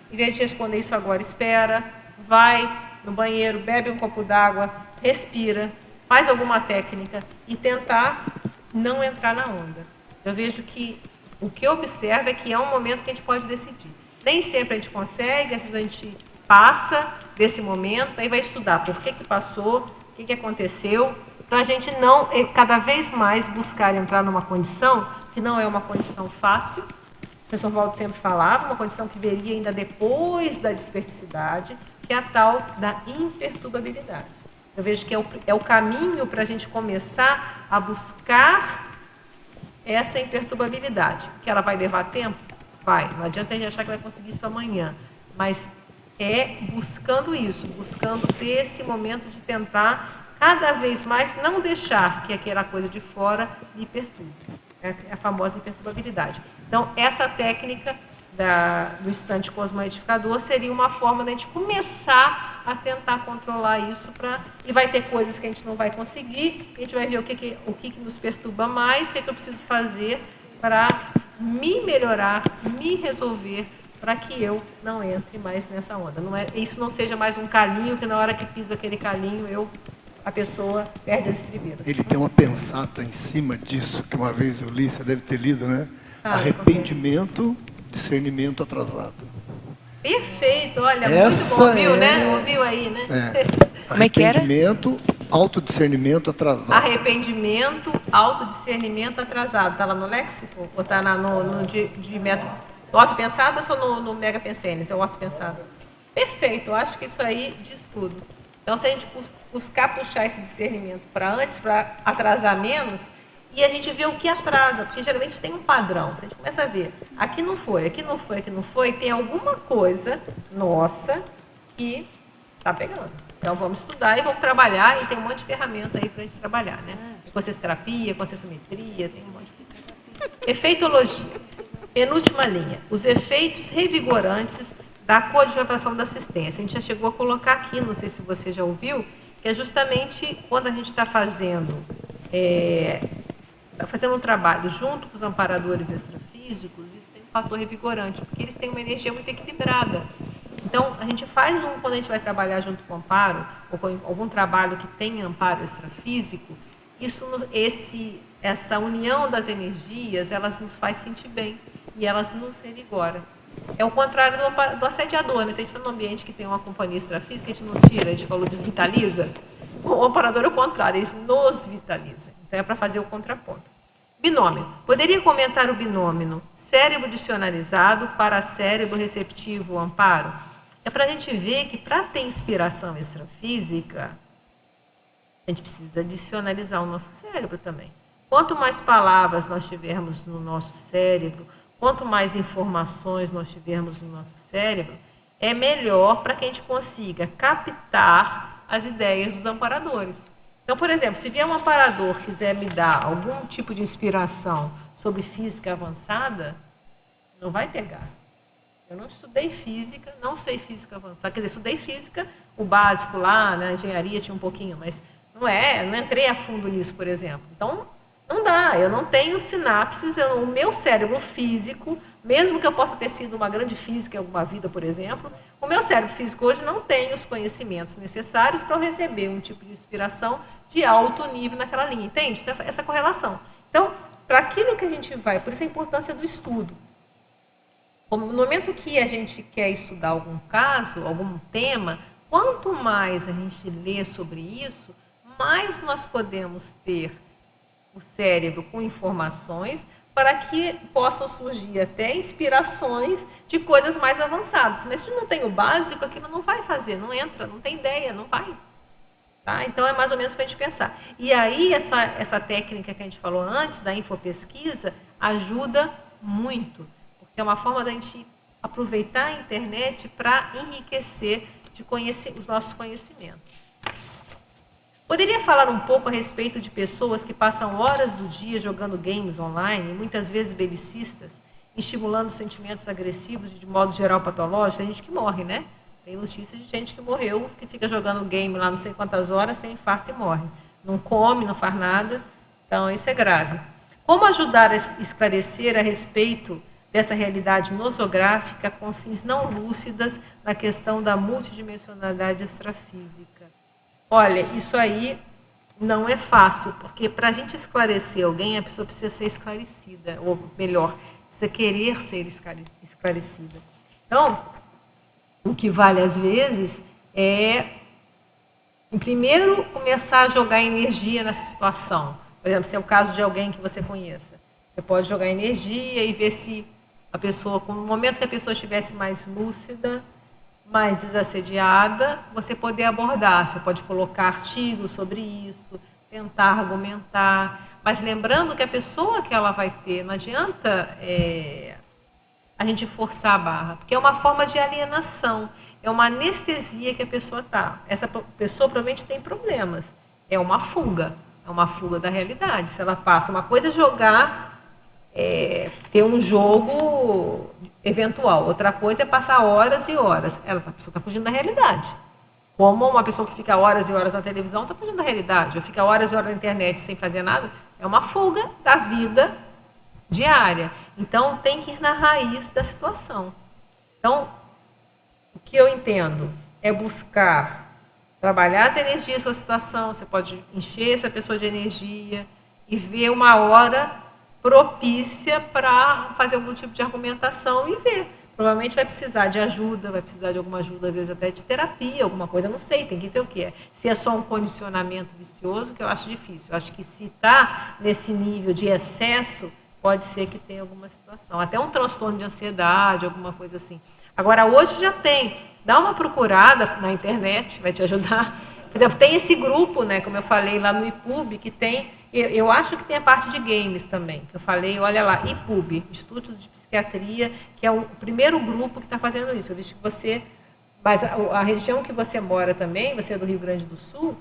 Em vez de responder isso agora, espera, vai no banheiro, bebe um copo d'água, respira, faz alguma técnica e tentar não entrar na onda. Eu vejo que o que eu observo é que é um momento que a gente pode decidir. Nem sempre a gente consegue, às vezes a gente passa desse momento, aí vai estudar por que passou, o que aconteceu, para a gente não, cada vez mais, buscar entrar numa condição que não é uma condição fácil. O professor Waldo sempre falava, uma condição que viria ainda depois da desperticidade, que é a tal da imperturbabilidade. Eu vejo que é o caminho para a gente começar a buscar essa imperturbabilidade. Que ela vai levar tempo? Vai. Não adianta a gente achar que vai conseguir isso amanhã. Mas é buscando isso, buscando ter esse momento de tentar cada vez mais não deixar que aquela coisa de fora me perturbe. É a famosa imperturbabilidade. Então, essa técnica do instante cosmoedificador seria uma forma de a gente começar a tentar controlar isso, e vai ter coisas que a gente não vai conseguir, a gente vai ver o que nos perturba mais, o que eu preciso fazer para me melhorar, me resolver, para que eu não entre mais nessa onda. Isso não seja mais um calinho, que na hora que pisa aquele calinho, a pessoa perde as estribeiras. Ele tem uma pensata em cima disso, que uma vez eu li, você deve ter lido, né? Arrependimento, discernimento atrasado. Perfeito, olha, muito bom, ouviu, né? Ouviu aí, né? Como é que era? Arrependimento, autodiscernimento atrasado. Arrependimento, autodiscernimento atrasado. Está lá no léxico? Ou está no de método? Ortopensado ou no Mega Pensenes? É o ortopensado. Perfeito, eu acho que isso aí diz tudo. Então, se a gente buscar puxar esse discernimento para antes, para atrasar menos, e a gente vê o que atrasa, porque geralmente tem um padrão. Se a gente começa a ver, aqui não foi, aqui não foi, aqui não foi, tem alguma coisa nossa que está pegando. Então, vamos estudar e vamos trabalhar, e tem um monte de ferramenta aí para a gente trabalhar, né? Consciencioterapia, conscienciometria, tem um monte de... Efeitologia. Penúltima linha. Os efeitos revigorantes da coadjuvação da assistência. A gente já chegou a colocar aqui, não sei se você já ouviu, que é justamente quando a gente está fazendo um trabalho junto com os amparadores extrafísicos, isso tem um fator revigorante, porque eles têm uma energia muito equilibrada. Então, a gente faz quando a gente vai trabalhar junto com o amparo, ou com algum trabalho que tenha amparo extrafísico, essa união das energias, elas nos faz sentir bem e elas nos revigoram. É o contrário do assediador, né? Se a gente está num ambiente que tem uma companhia extrafísica, a gente não tira, a gente falou desvitaliza. O amparador é o contrário, ele nos vitaliza. Então é para fazer o contraponto. Binômio. Poderia comentar o binômio cérebro dicionarizado para cérebro receptivo amparo? É para a gente ver que para ter inspiração extrafísica, a gente precisa dicionalizar o nosso cérebro também. Quanto mais palavras nós tivermos no nosso cérebro, quanto mais informações nós tivermos no nosso cérebro, é melhor para que a gente consiga captar as ideias dos amparadores. Então, por exemplo, se vier um amparador que quiser me dar algum tipo de inspiração sobre física avançada, não vai pegar. Eu não estudei física, não sei física avançada. Quer dizer, estudei física, o básico lá, na engenharia tinha um pouquinho, mas não entrei a fundo nisso, por exemplo. Então, não dá, eu não tenho sinapses, o meu cérebro físico, mesmo que eu possa ter sido uma grande física em alguma vida, por exemplo, o meu cérebro físico hoje não tem os conhecimentos necessários para eu receber um tipo de inspiração de alto nível naquela linha, entende? Então, essa correlação. Então, para aquilo que a gente vai, por isso a importância do estudo. No momento que a gente quer estudar algum caso, algum tema, quanto mais a gente lê sobre isso, mais nós podemos ter o cérebro com informações para que possam surgir até inspirações de coisas mais avançadas. Mas se não tem o básico, aquilo não vai fazer, não entra, não tem ideia, não vai. Tá? Então, é mais ou menos para a gente pensar. E aí, essa técnica que a gente falou antes, da infopesquisa, ajuda muito. Porque é uma forma da gente aproveitar a internet para enriquecer os nossos conhecimentos. Poderia falar um pouco a respeito de pessoas que passam horas do dia jogando games online, muitas vezes belicistas, estimulando sentimentos agressivos e de modo geral patológicos? Tem gente que morre, né? Tem notícias de gente que morreu, que fica jogando game lá não sei quantas horas, tem infarto e morre. Não come, não faz nada. Então, isso é grave. Como ajudar a esclarecer a respeito dessa realidade nosográfica com sims não lúcidas na questão da multidimensionalidade extrafísica? Olha, isso aí não é fácil, porque para a gente esclarecer alguém, a pessoa precisa ser esclarecida, ou melhor, precisa querer ser esclarecida. Então, o que vale às vezes é, em primeiro, começar a jogar energia nessa situação. Por exemplo, se é o caso de alguém que você conheça, você pode jogar energia e ver se a pessoa, no momento que a pessoa estivesse mais lúcida, mais desassediada, você poder abordar. Você pode colocar artigos sobre isso, tentar argumentar, mas lembrando que a pessoa que ela vai ter, não adianta a gente forçar a barra, porque é uma forma de alienação, é uma anestesia que a pessoa está. Essa pessoa provavelmente tem problemas, é uma fuga da realidade. Se ela passa, uma coisa é jogar, ter um jogo eventual, outra coisa é passar horas e horas. A pessoa está fugindo da realidade. Como uma pessoa que fica horas e horas na televisão está fugindo da realidade, ou fica horas e horas na internet sem fazer nada, é uma fuga da vida diária. Então, tem que ir na raiz da situação. Então, o que eu entendo é buscar trabalhar as energias da situação. Você pode encher essa pessoa de energia e ver uma hora propícia para fazer algum tipo de argumentação e ver. Provavelmente vai precisar de ajuda, vai precisar de alguma ajuda, às vezes até de terapia, alguma coisa, não sei, tem que ver o que é. Se é só um condicionamento vicioso, que eu acho difícil. Eu acho que se está nesse nível de excesso, pode ser que tenha alguma situação. Até um transtorno de ansiedade, alguma coisa assim. Agora, hoje já tem. Dá uma procurada na internet, vai te ajudar. Por exemplo, tem esse grupo, né, como eu falei lá no IPUB, que tem... Eu acho que tem a parte de games também, que eu falei, olha lá, IPUB, Instituto de Psiquiatria, que é o primeiro grupo que está fazendo isso. Eu disse que você, mas a região que você mora também, você é do Rio Grande do Sul,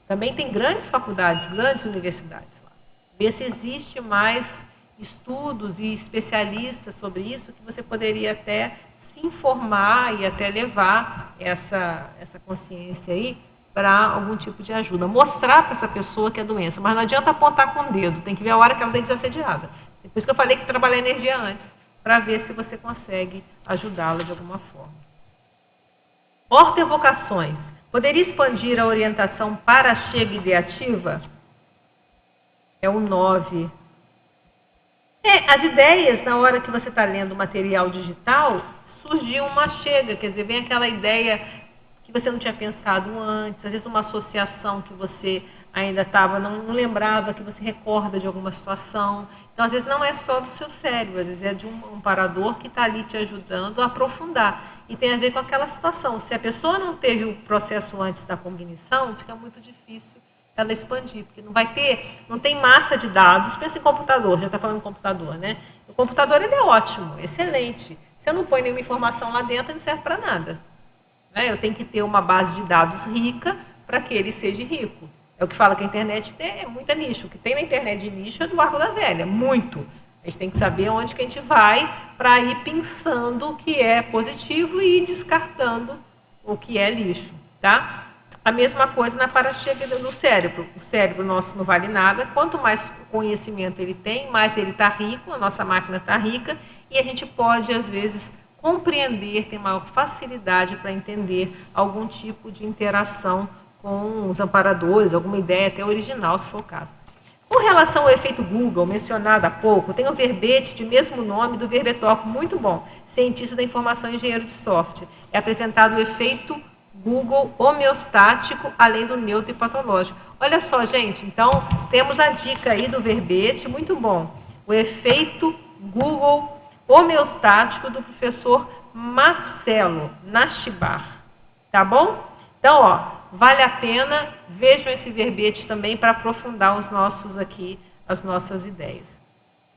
também tem grandes faculdades, grandes universidades lá. Ver se existe mais estudos e especialistas sobre isso, que você poderia até se informar e até levar essa consciência aí, para algum tipo de ajuda. Mostrar para essa pessoa que é doença. Mas não adianta apontar com o dedo. Tem que ver a hora que ela está desassediada. Por isso que eu falei que trabalhar a energia antes, para ver se você consegue ajudá-la de alguma forma. Horta-evocações. Poderia expandir a orientação para a chega ideativa? É o 9. As ideias, na hora que você está lendo material digital, surgiu uma chega, quer dizer, vem aquela ideia que você não tinha pensado antes, às vezes uma associação que você ainda estava, não lembrava, que você recorda de alguma situação. Então, às vezes, não é só do seu cérebro, às vezes é de um amparador que está ali te ajudando a aprofundar. E tem a ver com aquela situação. Se a pessoa não teve o processo antes da cognição, fica muito difícil ela expandir, porque não tem massa de dados. Pensa em computador, já está falando em computador, né? O computador ele é ótimo, excelente. Se eu não põe nenhuma informação lá dentro, ele não serve para nada. Eu tenho que ter uma base de dados rica para que ele seja rico. É o que fala que a internet é muita nicho. O que tem na internet de nicho é do arco da velha, muito. A gente tem que saber onde que a gente vai para ir pensando o que é positivo e ir descartando o que é lixo, tá? A mesma coisa na parachega do cérebro. O cérebro nosso não vale nada. Quanto mais conhecimento ele tem, mais ele está rico, a nossa máquina está rica, e a gente pode, às vezes, compreender, ter maior facilidade para entender algum tipo de interação com os amparadores, alguma ideia até original, se for o caso. Com relação ao efeito Google, mencionado há pouco, tem um verbete de mesmo nome do Verbetógrafo, muito bom, cientista da informação e engenheiro de software. É apresentado o efeito Google homeostático, além do neutro e patológico. Olha só, gente, então temos a dica aí do verbete, muito bom. O efeito Google homeostático do professor Marcelo Nashibar. Tá bom? Então, ó, vale a pena, vejam esse verbete também para aprofundar as nossas ideias.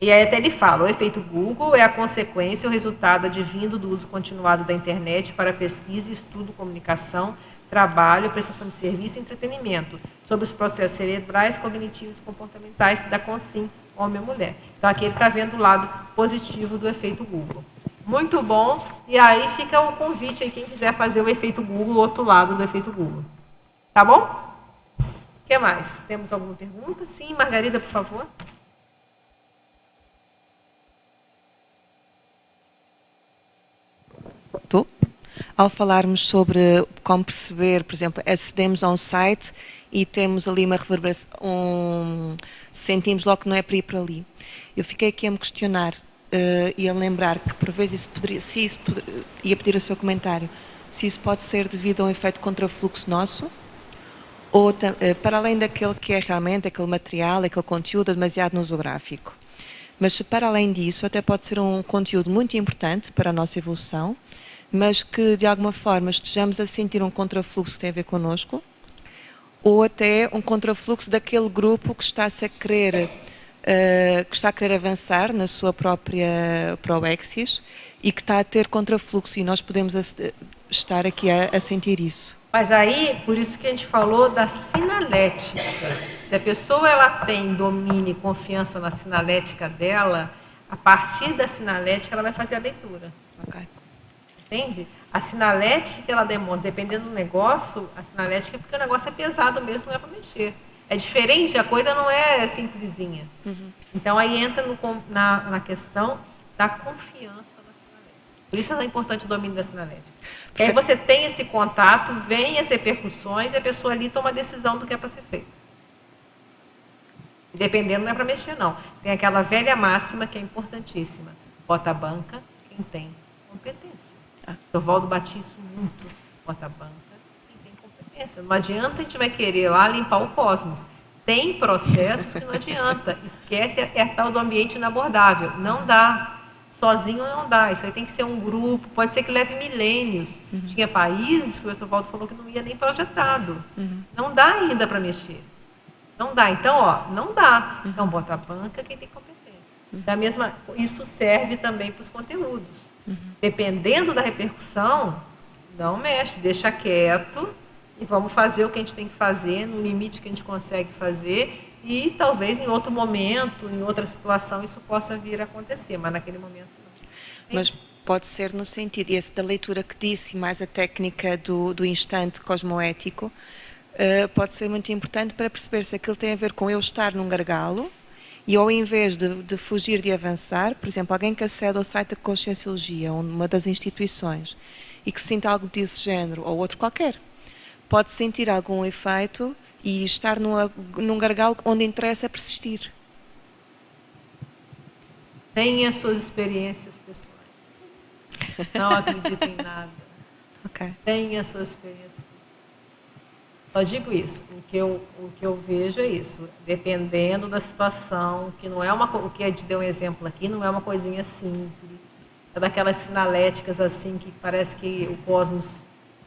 E aí até ele fala, o efeito Google é a consequência, o resultado advindo do uso continuado da internet para pesquisa, estudo, comunicação, trabalho, prestação de serviço e entretenimento, sobre os processos cerebrais, cognitivos e comportamentais da Consim, homem e mulher. Então aqui ele está vendo o lado positivo do efeito Google. Muito bom, e aí fica o convite aí, quem quiser fazer o efeito Google, o outro lado do efeito Google. Tá bom? O que mais? Temos alguma pergunta? Sim, Margarida, por favor. Ao falarmos sobre como perceber, por exemplo, acedemos a um site e temos ali uma reverberação, sentimos logo que não é para ir para ali. Eu fiquei aqui a me questionar e a lembrar que por vezes ia pedir o seu comentário, se isso pode ser devido a um efeito contrafluxo nosso, ou para além daquele que é realmente aquele material, aquele conteúdo demasiado nosográfico. Mas se para além disso até pode ser um conteúdo muito importante para a nossa evolução, mas que de alguma forma estejamos a sentir um contrafluxo que tem a ver connosco, ou até um contrafluxo daquele grupo que está a querer avançar na sua própria proexis e que está a ter contrafluxo, e nós podemos estar aqui a sentir isso. Mas aí, por isso que a gente falou da sinalética. Se a pessoa ela tem domínio e confiança na sinalética dela, a partir da sinalética ela vai fazer a leitura. Okay. Entende? A sinalética que ela demonstra, dependendo do negócio, a sinalética é porque o negócio é pesado mesmo, não é para mexer. É diferente, a coisa não é simplesinha. Uhum. Então aí entra na questão da confiança na sinalética. Por isso é importante o domínio da sinalética. Porque aí você tem esse contato, vem as repercussões e a pessoa ali toma a decisão do que é para ser feito. Dependendo, não é para mexer, não. Tem aquela velha máxima que é importantíssima. Bota a banca quem tem competência. O Valdo bate isso muito. Bota a banca quem tem competência. Não adianta a gente vai querer lá limpar o cosmos. Tem processos que não adianta. Esquece, é tal do ambiente inabordável. Não dá. Sozinho não dá. Isso aí tem que ser um grupo. Pode ser que leve milênios. Uhum. Tinha países que o professor Valdo falou que não ia nem projetado. Uhum. Não dá ainda para mexer. Não dá. Então, ó, não dá. Então, bota a banca quem tem competência. Da mesma, isso serve também para os conteúdos. Dependendo da repercussão, não mexe, deixa quieto e vamos fazer o que a gente tem que fazer, no limite que a gente consegue fazer, e talvez em outro momento, em outra situação, isso possa vir a acontecer, mas naquele momento não. Mas pode ser no sentido, esse da leitura que disse, mais a técnica do instante cosmoético, pode ser muito importante para perceber se aquilo tem a ver com eu estar num gargalo, e ao invés de fugir de avançar, por exemplo, alguém que acede ao site da Conscienciologia, uma das instituições, e que sinta algo desse género, ou outro qualquer. Pode sentir algum efeito e estar num gargalo onde interessa persistir. Tenha suas experiências pessoais. Não acredite em nada. Ok. Tenha suas experiências. Só digo isso. O que eu vejo é isso. Dependendo da situação, que não é o que a gente deu um exemplo aqui, não é uma coisinha simples. É daquelas sinaléticas assim que parece que o cosmos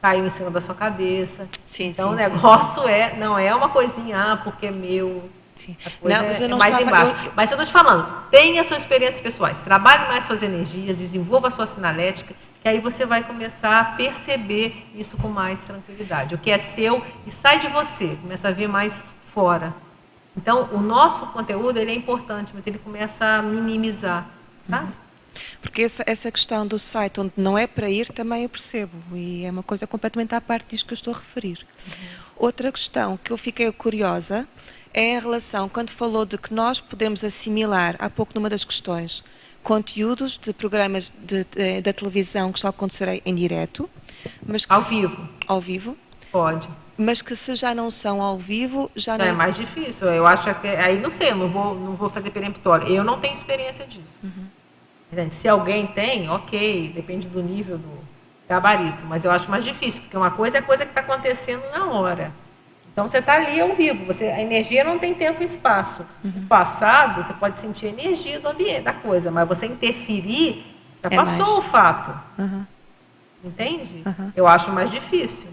caiu em cima da sua cabeça. Sim, então sim, o negócio não é uma coisinha, porque é meu. Sim. Não, mas eu não mais embaixo. Mas eu estou te falando, tenha suas experiências pessoais, trabalhe mais suas energias, desenvolva a sua sinalética, que aí você vai começar a perceber isso com mais tranquilidade. O que é seu e sai de você, começa a ver mais fora. Então, o nosso conteúdo ele é importante, mas ele começa a minimizar. Tá? Porque essa questão do site onde não é para ir, também eu percebo. E é uma coisa completamente à parte disto que eu estou a referir. Outra questão que eu fiquei curiosa é a relação, quando falou de que nós podemos assimilar, há pouco numa das questões, conteúdos de programas da televisão que estão a acontecer em direto. Mas que vivo. Ao vivo? Pode. Mas que se já não são ao vivo, já não... É mais difícil. Eu acho que aí não sei, eu não vou fazer peremptório. Eu não tenho experiência disso. Se alguém tem, ok, depende do nível do gabarito, mas eu acho mais difícil, porque uma coisa é a coisa que está acontecendo na hora. Então você está ali ao vivo, a energia não tem tempo e espaço. No passado, você pode sentir a energia do ambiente, da coisa, mas você interferir, já passou o fato. Entende? Eu acho mais difícil.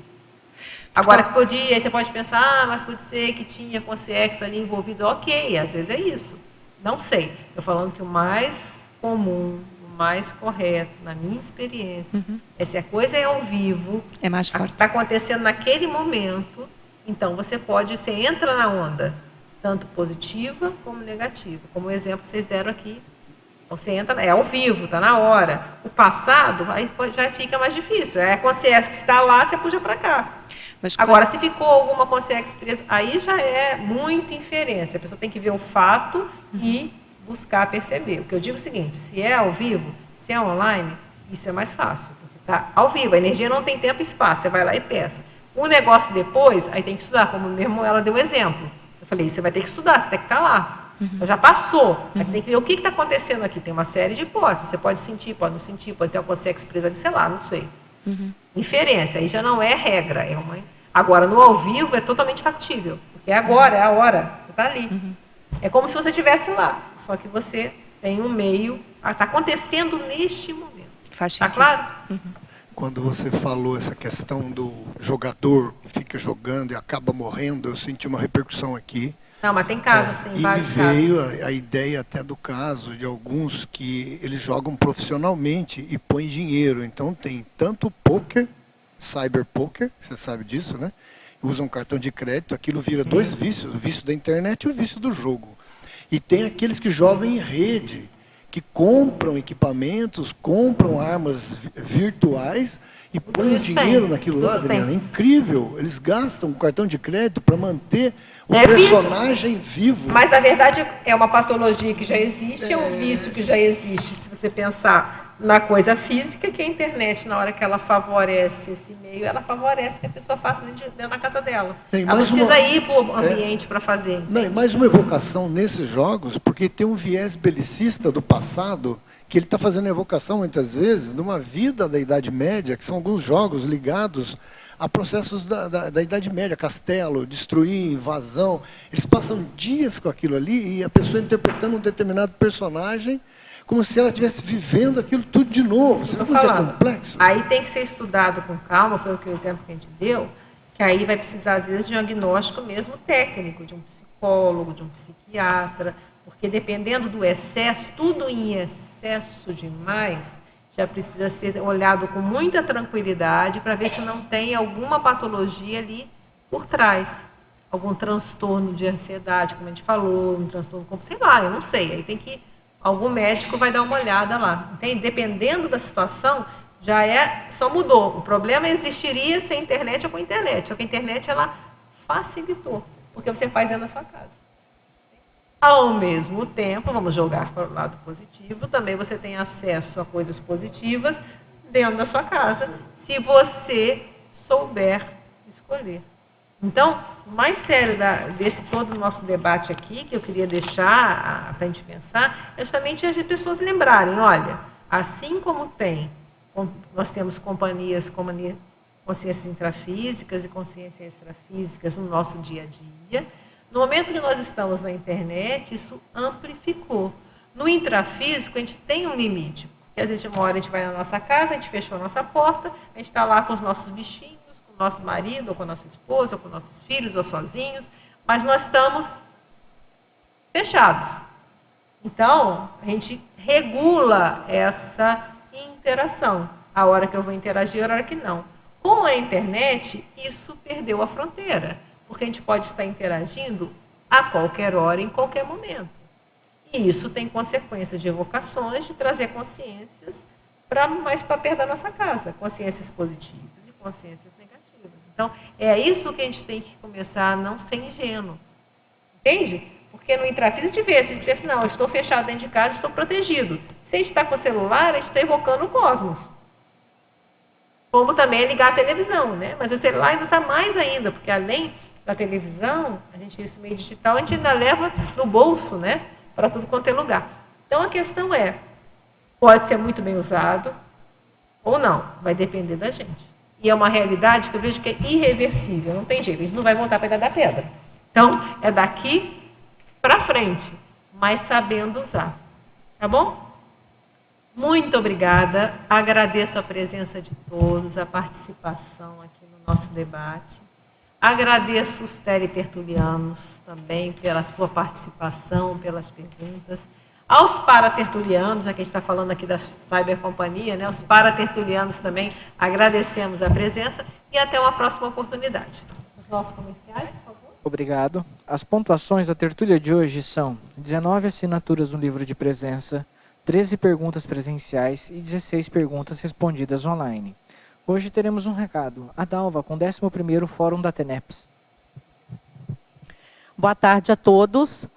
Agora, aí você pode pensar, mas pode ser que tinha consciência ali envolvido, ok, às vezes é isso. Não sei. Estou falando que o mais comum, o mais correto, na minha experiência, é se a coisa é ao vivo, é mais forte. Está acontecendo naquele momento, então você entra na onda, tanto positiva como negativa. Como o exemplo que vocês deram aqui, você entra, é ao vivo, está na hora. O passado, aí já fica mais difícil. É a consciência que está lá, você puxa para cá. Agora, se ficou alguma consciência presa, aí já é muita inferência. A pessoa tem que ver o fato e buscar perceber. O que eu digo é o seguinte, se é ao vivo, se é online, isso é mais fácil. Porque tá ao vivo, a energia não tem tempo e espaço, você vai lá e peça. O negócio depois, aí tem que estudar, como mesmo ela deu exemplo. Eu falei, você vai ter que estudar, você tem que estar lá. Já passou, mas você tem que ver o que está acontecendo aqui. Tem uma série de hipóteses, você pode sentir, pode não sentir, pode ter uma consciência presa ali, sei lá, não sei. Inferência, aí já não é regra. Agora, no ao vivo é totalmente factível, porque é agora, é a hora, você está ali. É como se você estivesse lá, só que você tem um meio, está acontecendo neste momento. Faz sentido. Está claro? Quando você falou essa questão do jogador que fica jogando e acaba morrendo, eu senti uma repercussão aqui. Não, mas tem casos, sim, e vários me veio casos. a ideia até do caso de alguns que eles jogam profissionalmente e põem dinheiro. Então tem tanto poker, cyberpoker, você sabe disso, né? Usam cartão de crédito, aquilo vira dois vícios, o vício da internet e o vício do jogo. E tem aqueles que jogam em rede, que compram equipamentos, compram armas virtuais e põem o dinheiro naquilo lá, Adriana. É incrível. Eles gastam o cartão de crédito para manter o personagem vivo. Mas, na verdade, é uma patologia que já existe, é um vício que já existe. Se você pensar na coisa física, que a internet, na hora que ela favorece esse meio, ela favorece que a pessoa faça dentro da casa dela. Ela precisa ir para o ambiente para fazer. Não, e mais uma evocação nesses jogos, porque tem um viés belicista do passado, que ele está fazendo evocação, muitas vezes, de uma vida da Idade Média, que são alguns jogos ligados a processos da Idade Média, castelo, destruir, invasão. Eles passam dias com aquilo ali e a pessoa interpretando um determinado personagem como se ela estivesse vivendo aquilo tudo de novo. Você viu que é complexo? Aí tem que ser estudado com calma, foi o exemplo que a gente deu, que aí vai precisar, às vezes, de um diagnóstico mesmo técnico, de um psicólogo, de um psiquiatra, porque dependendo do excesso, tudo em excesso demais, já precisa ser olhado com muita tranquilidade para ver se não tem alguma patologia ali por trás. Algum transtorno de ansiedade, como a gente falou, um transtorno, sei lá, eu não sei. Aí tem que, algum médico vai dar uma olhada lá. Entende? Dependendo da situação, só mudou. O problema existiria sem internet ou com internet. Só que a internet, ela facilitou, porque você faz dentro da sua casa. Ao mesmo tempo, vamos jogar para o lado positivo, também você tem acesso a coisas positivas dentro da sua casa, se você souber escolher. Então, o mais sério desse todo o nosso debate aqui, que eu queria deixar para a gente pensar, é justamente as pessoas lembrarem, olha, assim como nós temos companhias como consciências intrafísicas e consciências extrafísicas no nosso dia a dia, no momento que nós estamos na internet, isso amplificou. No intrafísico, a gente tem um limite, porque às vezes uma hora a gente vai na nossa casa, a gente fechou a nossa porta, a gente está lá com os nossos bichinhos, nosso marido, ou com a nossa esposa, ou com nossos filhos, ou sozinhos, mas nós estamos fechados. Então, a gente regula essa interação. A hora que eu vou interagir, a hora que não. Com a internet, isso perdeu a fronteira, porque a gente pode estar interagindo a qualquer hora, em qualquer momento. E isso tem consequências de evocações, de trazer consciências mais para perto da nossa casa, consciências positivas e consciências negativas. Então, é isso que a gente tem que começar a não ser ingênuo. Entende? Porque no intrafísico a gente vê assim, não, eu estou fechado dentro de casa, estou protegido. Se a gente está com o celular, a gente está evocando o cosmos. Como também é ligar a televisão, né? Mas o celular ainda está mais ainda, porque além da televisão, esse meio digital, a gente ainda leva no bolso, né? Para tudo quanto é lugar. Então, a questão pode ser muito bem usado ou não, vai depender da gente. E é uma realidade que eu vejo que é irreversível, não tem jeito, a gente não vai voltar para a Idade da Pedra. Então, é daqui para frente, mas sabendo usar. Tá bom? Muito obrigada, agradeço a presença de todos, a participação aqui no nosso debate. Agradeço os teletertulianos também pela sua participação, pelas perguntas. Aos paratertulianos, já que a gente está falando aqui da Cybercompanhia, né? Os paratertulianos também agradecemos a presença e até uma próxima oportunidade. Os nossos comerciais, por favor. Obrigado. As pontuações da tertúlia de hoje são 19 assinaturas no livro de presença, 13 perguntas presenciais e 16 perguntas respondidas online. Hoje teremos um recado. A Dalva, com o 11º Fórum da TENEPS. Boa tarde a todos.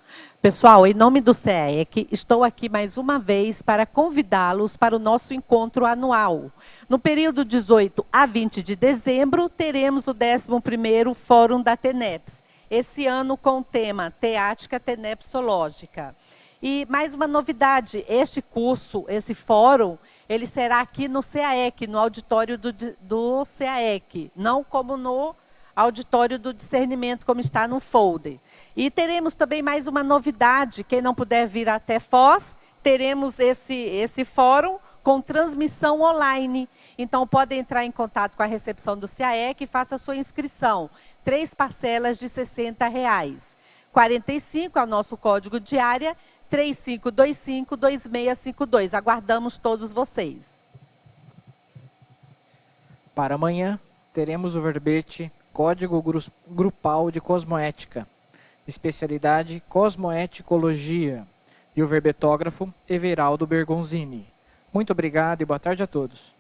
Pessoal, em nome do CEEC, estou aqui mais uma vez para convidá-los para o nosso encontro anual. No período 18 a 20 de dezembro, teremos o 11º Fórum da TENEPS, esse ano com o tema Teática Tenepsológica. E mais uma novidade, este curso, esse fórum, ele será aqui no CAEC, no auditório do CAEC, não como no auditório do discernimento, como está no folder. E teremos também mais uma novidade, quem não puder vir até Foz, teremos esse fórum com transmissão online. Então, pode entrar em contato com a recepção do CAEC e faça a sua inscrição. 3 parcelas de R$ 60. 45 é o nosso código de área, 3525-2652. Aguardamos todos vocês. Para amanhã, teremos o verbete Código Grupal de Cosmoética, especialidade Cosmoeticologia, e o verbetógrafo Everaldo Bergonzini. Muito obrigado e boa tarde a todos.